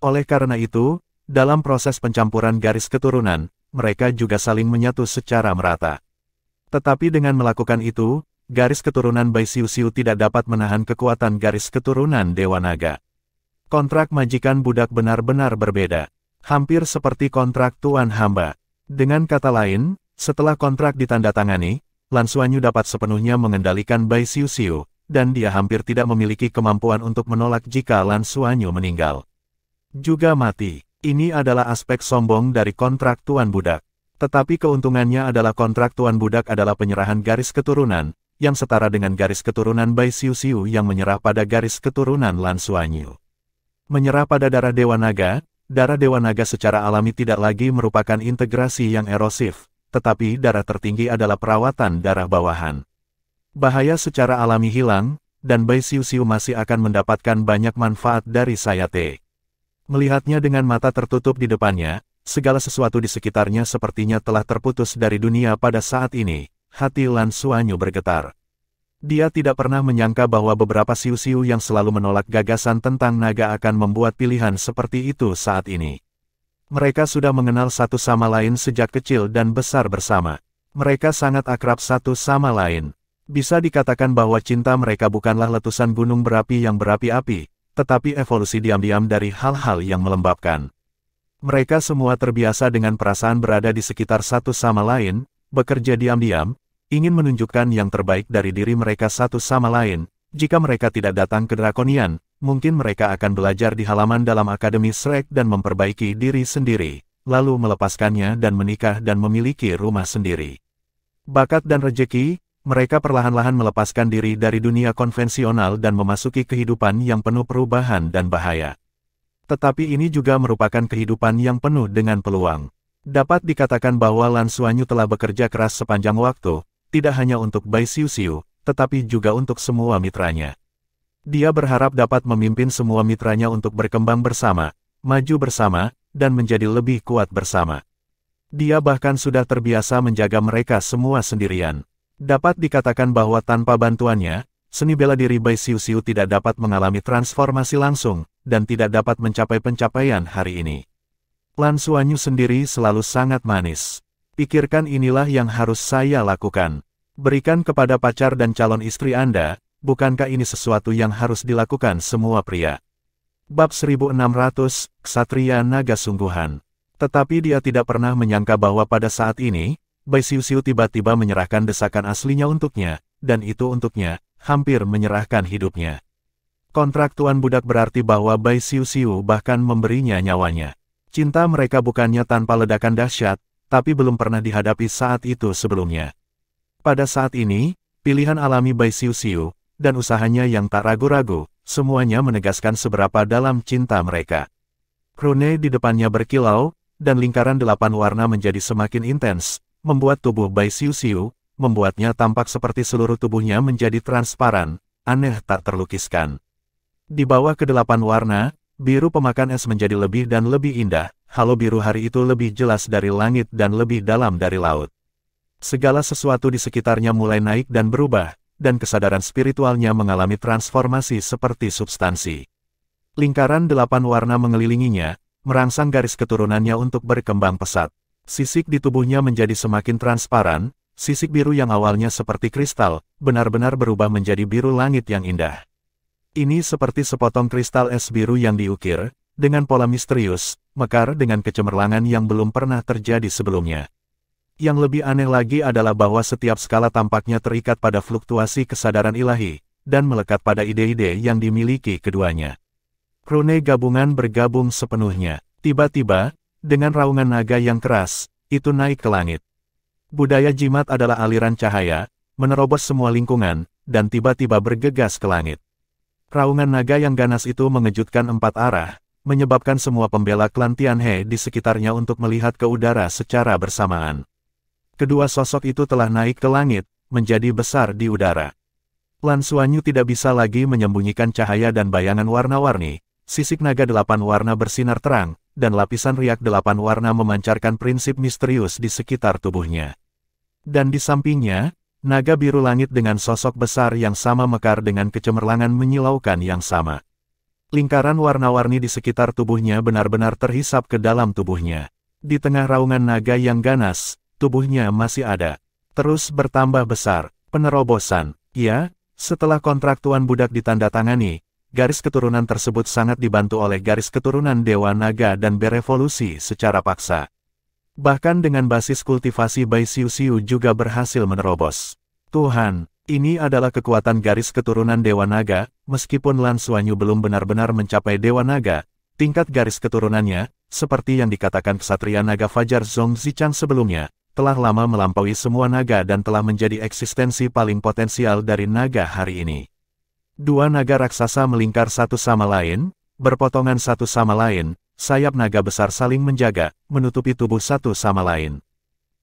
Oleh karena itu, dalam proses pencampuran garis keturunan, mereka juga saling menyatu secara merata. Tetapi dengan melakukan itu, garis keturunan Bai Xiuxiu tidak dapat menahan kekuatan garis keturunan Dewa Naga. Kontrak majikan budak benar-benar berbeda. Hampir seperti kontrak tuan hamba. Dengan kata lain, setelah kontrak ditandatangani, Lan Xuanyu dapat sepenuhnya mengendalikan Bai Xiuxiu, dan dia hampir tidak memiliki kemampuan untuk menolak jika Lan Xuanyu meninggal. Juga mati. Ini adalah aspek sombong dari kontrak tuan budak. Tetapi keuntungannya adalah kontrak tuan budak adalah penyerahan garis keturunan, yang setara dengan garis keturunan Bai Xiuxiu yang menyerah pada garis keturunan Lan Xuanyu. Menyerah pada darah Dewa Naga secara alami tidak lagi merupakan integrasi yang erosif, tetapi darah tertinggi adalah perawatan darah bawahan. Bahaya secara alami hilang, dan Bai Xiuxiu masih akan mendapatkan banyak manfaat dari Sayate. Melihatnya dengan mata tertutup di depannya, segala sesuatu di sekitarnya sepertinya telah terputus dari dunia pada saat ini. Hati Lan Xuanyu bergetar. Dia tidak pernah menyangka bahwa beberapa Xiuxiu yang selalu menolak gagasan tentang naga akan membuat pilihan seperti itu saat ini. Mereka sudah mengenal satu sama lain sejak kecil dan besar bersama. Mereka sangat akrab satu sama lain. Bisa dikatakan bahwa cinta mereka bukanlah letusan gunung berapi yang berapi-api, tetapi evolusi diam-diam dari hal-hal yang melembabkan. Mereka semua terbiasa dengan perasaan berada di sekitar satu sama lain, bekerja diam-diam, ingin menunjukkan yang terbaik dari diri mereka satu sama lain. Jika mereka tidak datang ke Drakonian, mungkin mereka akan belajar di halaman dalam Akademi Shrek dan memperbaiki diri sendiri, lalu melepaskannya dan menikah dan memiliki rumah sendiri. Bakat dan rejeki, mereka perlahan-lahan melepaskan diri dari dunia konvensional dan memasuki kehidupan yang penuh perubahan dan bahaya. Tetapi ini juga merupakan kehidupan yang penuh dengan peluang. Dapat dikatakan bahwa Lan Xuanyu telah bekerja keras sepanjang waktu, tidak hanya untuk Bai Xiuxiu, tetapi juga untuk semua mitranya. Dia berharap dapat memimpin semua mitranya untuk berkembang bersama, maju bersama, dan menjadi lebih kuat bersama. Dia bahkan sudah terbiasa menjaga mereka semua sendirian. Dapat dikatakan bahwa tanpa bantuannya, seni bela diri Bai Xiuxiu tidak dapat mengalami transformasi langsung, dan tidak dapat mencapai pencapaian hari ini. Lan Xuanyu sendiri selalu sangat manis. Pikirkan inilah yang harus saya lakukan. Berikan kepada pacar dan calon istri Anda, bukankah ini sesuatu yang harus dilakukan semua pria? Bab 1600, Ksatria Naga Sungguhan. Tetapi dia tidak pernah menyangka bahwa pada saat ini, Bai Xiuxiu tiba-tiba menyerahkan desakan aslinya untuknya, dan itu untuknya, hampir menyerahkan hidupnya. Kontrak Tuan Budak berarti bahwa Bai Xiuxiu bahkan memberinya nyawanya. Cinta mereka bukannya tanpa ledakan dahsyat, tapi belum pernah dihadapi saat itu sebelumnya. Pada saat ini, pilihan alami Bai Xiuxiu, dan usahanya yang tak ragu-ragu, semuanya menegaskan seberapa dalam cinta mereka. Rune di depannya berkilau, dan lingkaran 8 warna menjadi semakin intens, membuat tubuh Bai Xiuxiu, membuatnya tampak seperti seluruh tubuhnya menjadi transparan, aneh tak terlukiskan. Di bawah ke-8 warna, biru pemakan es menjadi lebih dan lebih indah, halo biru hari itu lebih jelas dari langit dan lebih dalam dari laut. Segala sesuatu di sekitarnya mulai naik dan berubah, dan kesadaran spiritualnya mengalami transformasi seperti substansi. Lingkaran 8 warna mengelilinginya, merangsang garis keturunannya untuk berkembang pesat. Sisik di tubuhnya menjadi semakin transparan, sisik biru yang awalnya seperti kristal, benar-benar berubah menjadi biru langit yang indah. Ini seperti sepotong kristal es biru yang diukir, dengan pola misterius, mekar dengan kecemerlangan yang belum pernah terjadi sebelumnya. Yang lebih aneh lagi adalah bahwa setiap skala tampaknya terikat pada fluktuasi kesadaran ilahi, dan melekat pada ide-ide yang dimiliki keduanya. Rune gabungan bergabung sepenuhnya. Tiba-tiba, dengan raungan naga yang keras, itu naik ke langit. Budaya jimat adalah aliran cahaya, menerobos semua lingkungan, dan tiba-tiba bergegas ke langit. Raungan naga yang ganas itu mengejutkan 4 arah, menyebabkan semua pembela klan Tianhe di sekitarnya untuk melihat ke udara secara bersamaan. Kedua sosok itu telah naik ke langit, menjadi besar di udara. Lan Xuanyu tidak bisa lagi menyembunyikan cahaya dan bayangan warna-warni. Sisik naga 8 warna bersinar terang, dan lapisan riak 8 warna memancarkan prinsip misterius di sekitar tubuhnya. Dan di sampingnya, naga biru langit dengan sosok besar yang sama mekar dengan kecemerlangan menyilaukan yang sama. Lingkaran warna-warni di sekitar tubuhnya benar-benar terhisap ke dalam tubuhnya. Di tengah raungan naga yang ganas, tubuhnya masih ada. Terus bertambah besar, penerobosan. Ya, setelah kontrak Tuan Budak ditandatangani, garis keturunan tersebut sangat dibantu oleh garis keturunan Dewa Naga dan berevolusi secara paksa. Bahkan dengan basis kultivasi Bai Xiuxiu juga berhasil menerobos. Tuhan, ini adalah kekuatan garis keturunan Dewa Naga, meskipun Lan Xuanyu belum benar-benar mencapai Dewa Naga, tingkat garis keturunannya, seperti yang dikatakan Ksatria Naga Fajar Zhong Zichang sebelumnya, telah lama melampaui semua naga dan telah menjadi eksistensi paling potensial dari naga hari ini. Dua naga raksasa melingkar satu sama lain, berpotongan satu sama lain, sayap naga besar saling menjaga, menutupi tubuh satu sama lain.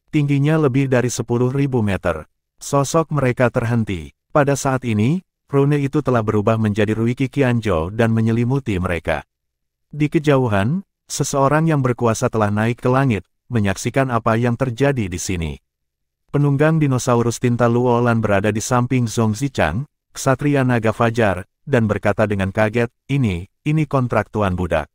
Tingginya lebih dari 10.000 meter. Sosok mereka terhenti. Pada saat ini, rune itu telah berubah menjadi Ruiki Qianzhou dan menyelimuti mereka. Di kejauhan, seseorang yang berkuasa telah naik ke langit, menyaksikan apa yang terjadi di sini. Penunggang dinosaurus tinta Luolan berada di samping Zhong Zichang, ksatria naga fajar, dan berkata dengan kaget, ini kontrak tuan budak.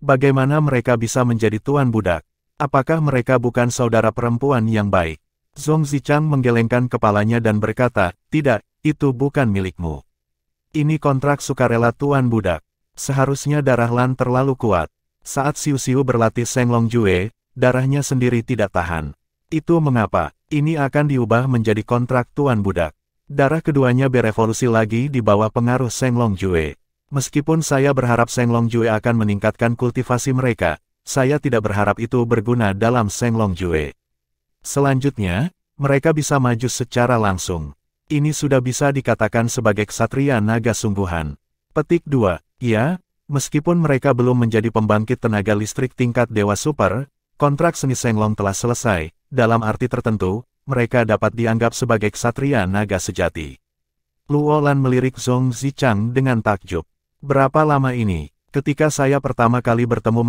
Bagaimana mereka bisa menjadi tuan budak? Apakah mereka bukan saudara perempuan yang baik? Zhong Zichang menggelengkan kepalanya dan berkata, tidak, itu bukan milikmu. Ini kontrak sukarela tuan budak. Seharusnya darah Lan terlalu kuat. Saat Xiu berlatih Shenglong Jue, darahnya sendiri tidak tahan. Itu mengapa, ini akan diubah menjadi kontrak tuan budak. Darah keduanya berevolusi lagi di bawah pengaruh Shenglong Jue. Meskipun saya berharap Shenglong Jue akan meningkatkan kultivasi mereka, saya tidak berharap itu berguna dalam Shenglong Jue. Selanjutnya, mereka bisa maju secara langsung. Ini sudah bisa dikatakan sebagai ksatria naga sungguhan. Petik 2. Ya, meskipun mereka belum menjadi pembangkit tenaga listrik tingkat Dewa Super, kontrak seni Shenglong telah selesai. Dalam arti tertentu, mereka dapat dianggap sebagai ksatria naga sejati. Luolan melirik Zhong Zichang dengan takjub. Berapa lama ini? Ketika saya pertama kali bertemu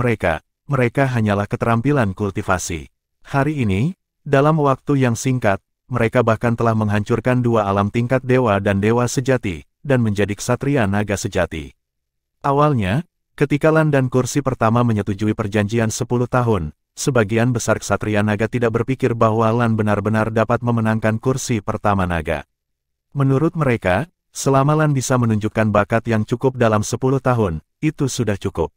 mereka hanyalah keterampilan kultivasi. Hari ini, dalam waktu yang singkat, mereka bahkan telah menghancurkan dua alam tingkat dewa dan dewa sejati, dan menjadi ksatria naga sejati. Awalnya, ketika Lan dan kursi pertama menyetujui perjanjian 10 tahun, sebagian besar ksatria naga tidak berpikir bahwa Lan benar-benar dapat memenangkan kursi pertama naga. Menurut mereka, selama Lan bisa menunjukkan bakat yang cukup dalam 10 tahun, itu sudah cukup.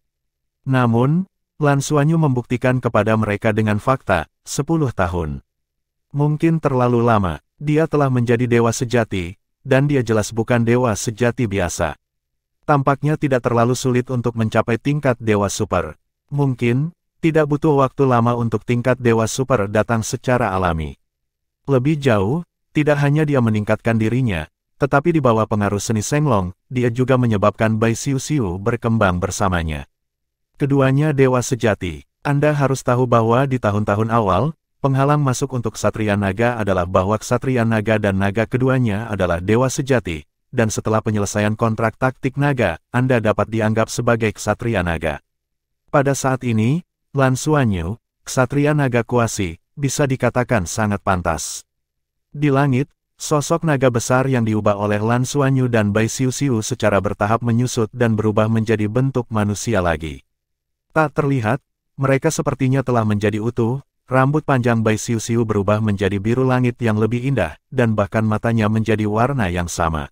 Namun, Lan Xuanyu membuktikan kepada mereka dengan fakta, 10 tahun. Mungkin terlalu lama, dia telah menjadi dewa sejati, dan dia jelas bukan dewa sejati biasa. Tampaknya tidak terlalu sulit untuk mencapai tingkat dewa super. Mungkin, tidak butuh waktu lama untuk tingkat dewa super datang secara alami. Lebih jauh, tidak hanya dia meningkatkan dirinya, tetapi di bawah pengaruh seni Shenglong, dia juga menyebabkan Bai Xiu berkembang bersamanya. Keduanya dewa sejati. Anda harus tahu bahwa di tahun-tahun awal, penghalang masuk untuk ksatria naga adalah bahwa ksatria naga dan naga keduanya adalah dewa sejati, dan setelah penyelesaian kontrak taktik naga, Anda dapat dianggap sebagai ksatria naga. Pada saat ini, Lan Xuanyu, ksatria naga kuasi, bisa dikatakan sangat pantas. Di langit, sosok naga besar yang diubah oleh Lan Xuanyu dan Bai Xiu secara bertahap menyusut dan berubah menjadi bentuk manusia lagi. Tak terlihat, mereka sepertinya telah menjadi utuh, rambut panjang Bai Xiu berubah menjadi biru langit yang lebih indah, dan bahkan matanya menjadi warna yang sama.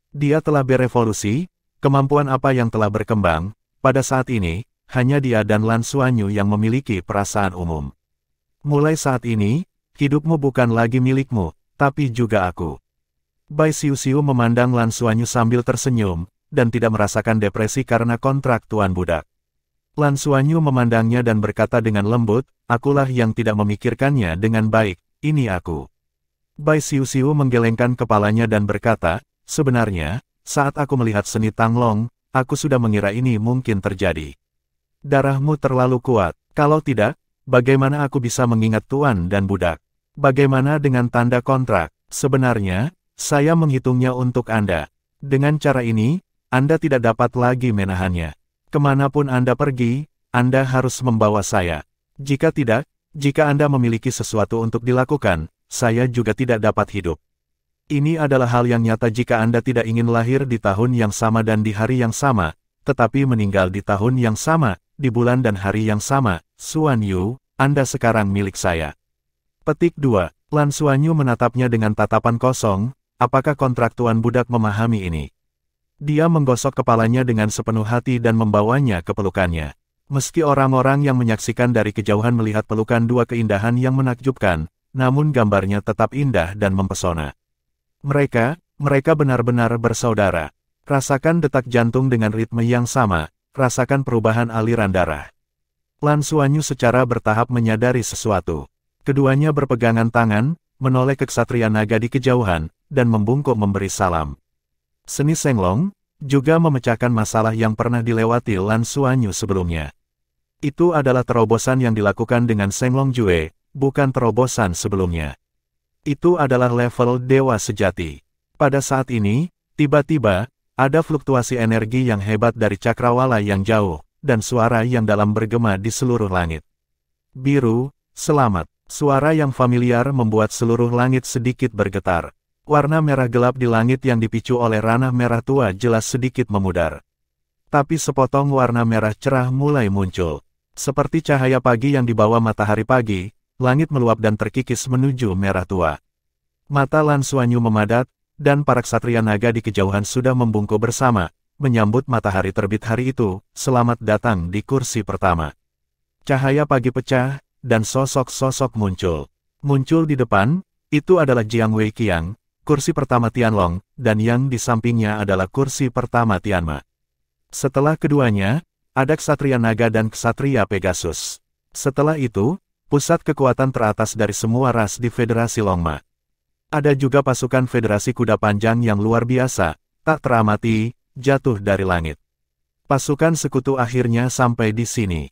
Dia telah berevolusi, kemampuan apa yang telah berkembang, pada saat ini, hanya dia dan Lan Xuanyu yang memiliki perasaan umum. Mulai saat ini, hidupmu bukan lagi milikmu, tapi juga aku. Bai Xiu memandang Lan Xuanyu sambil tersenyum, dan tidak merasakan depresi karena kontrak tuan budak. Lan Xuanyu memandangnya dan berkata dengan lembut, akulah yang tidak memikirkannya dengan baik, ini aku. Bai Xiu menggelengkan kepalanya dan berkata, sebenarnya, saat aku melihat seni Tanglong, aku sudah mengira ini mungkin terjadi. Darahmu terlalu kuat, kalau tidak, bagaimana aku bisa mengingat tuan dan budak? Bagaimana dengan tanda kontrak? Sebenarnya, saya menghitungnya untuk Anda. Dengan cara ini, Anda tidak dapat lagi menahannya. Kemanapun Anda pergi, Anda harus membawa saya. Jika tidak, jika Anda memiliki sesuatu untuk dilakukan, saya juga tidak dapat hidup. Ini adalah hal yang nyata jika Anda tidak ingin lahir di tahun yang sama dan di hari yang sama, tetapi meninggal di tahun yang sama, di bulan dan hari yang sama. Xuanyu, Anda sekarang milik saya. Petik 2. Lan Xuanyu menatapnya dengan tatapan kosong, apakah kontrak tuan budak memahami ini? Dia menggosok kepalanya dengan sepenuh hati dan membawanya ke pelukannya. Meski orang-orang yang menyaksikan dari kejauhan melihat pelukan dua keindahan yang menakjubkan, namun gambarnya tetap indah dan mempesona. Mereka benar-benar bersaudara. Rasakan detak jantung dengan ritme yang sama, rasakan perubahan aliran darah. Lan Xuanyu secara bertahap menyadari sesuatu. Keduanya berpegangan tangan, menoleh ke ksatria naga di kejauhan, dan membungkuk memberi salam. Seni Senglong juga memecahkan masalah yang pernah dilewati Lan Xuanyu sebelumnya. Itu adalah terobosan yang dilakukan dengan Senglong Jue, bukan terobosan sebelumnya. Itu adalah level dewa sejati. Pada saat ini, tiba-tiba, ada fluktuasi energi yang hebat dari cakrawala yang jauh, dan suara yang dalam bergema di seluruh langit. Biru, selamat. Suara yang familiar membuat seluruh langit sedikit bergetar. Warna merah gelap di langit yang dipicu oleh ranah merah tua jelas sedikit memudar. Tapi sepotong warna merah cerah mulai muncul. Seperti cahaya pagi yang dibawa matahari pagi, langit meluap dan terkikis menuju merah tua. Mata Lan Xuanyu memadat, dan para ksatria naga di kejauhan sudah membungkuk bersama, menyambut matahari terbit hari itu. Selamat datang di kursi pertama. Cahaya pagi pecah, dan sosok-sosok muncul. Muncul di depan, itu adalah Jiang Wei Qiang, kursi pertama Tianlong, dan yang di sampingnya adalah kursi pertama Tianma. Setelah keduanya, ada ksatria naga dan ksatria Pegasus. Setelah itu, pusat kekuatan teratas dari semua ras di Federasi Longma. Ada juga pasukan Federasi Kuda Panjang yang luar biasa, tak teramati, jatuh dari langit. Pasukan sekutu akhirnya sampai di sini.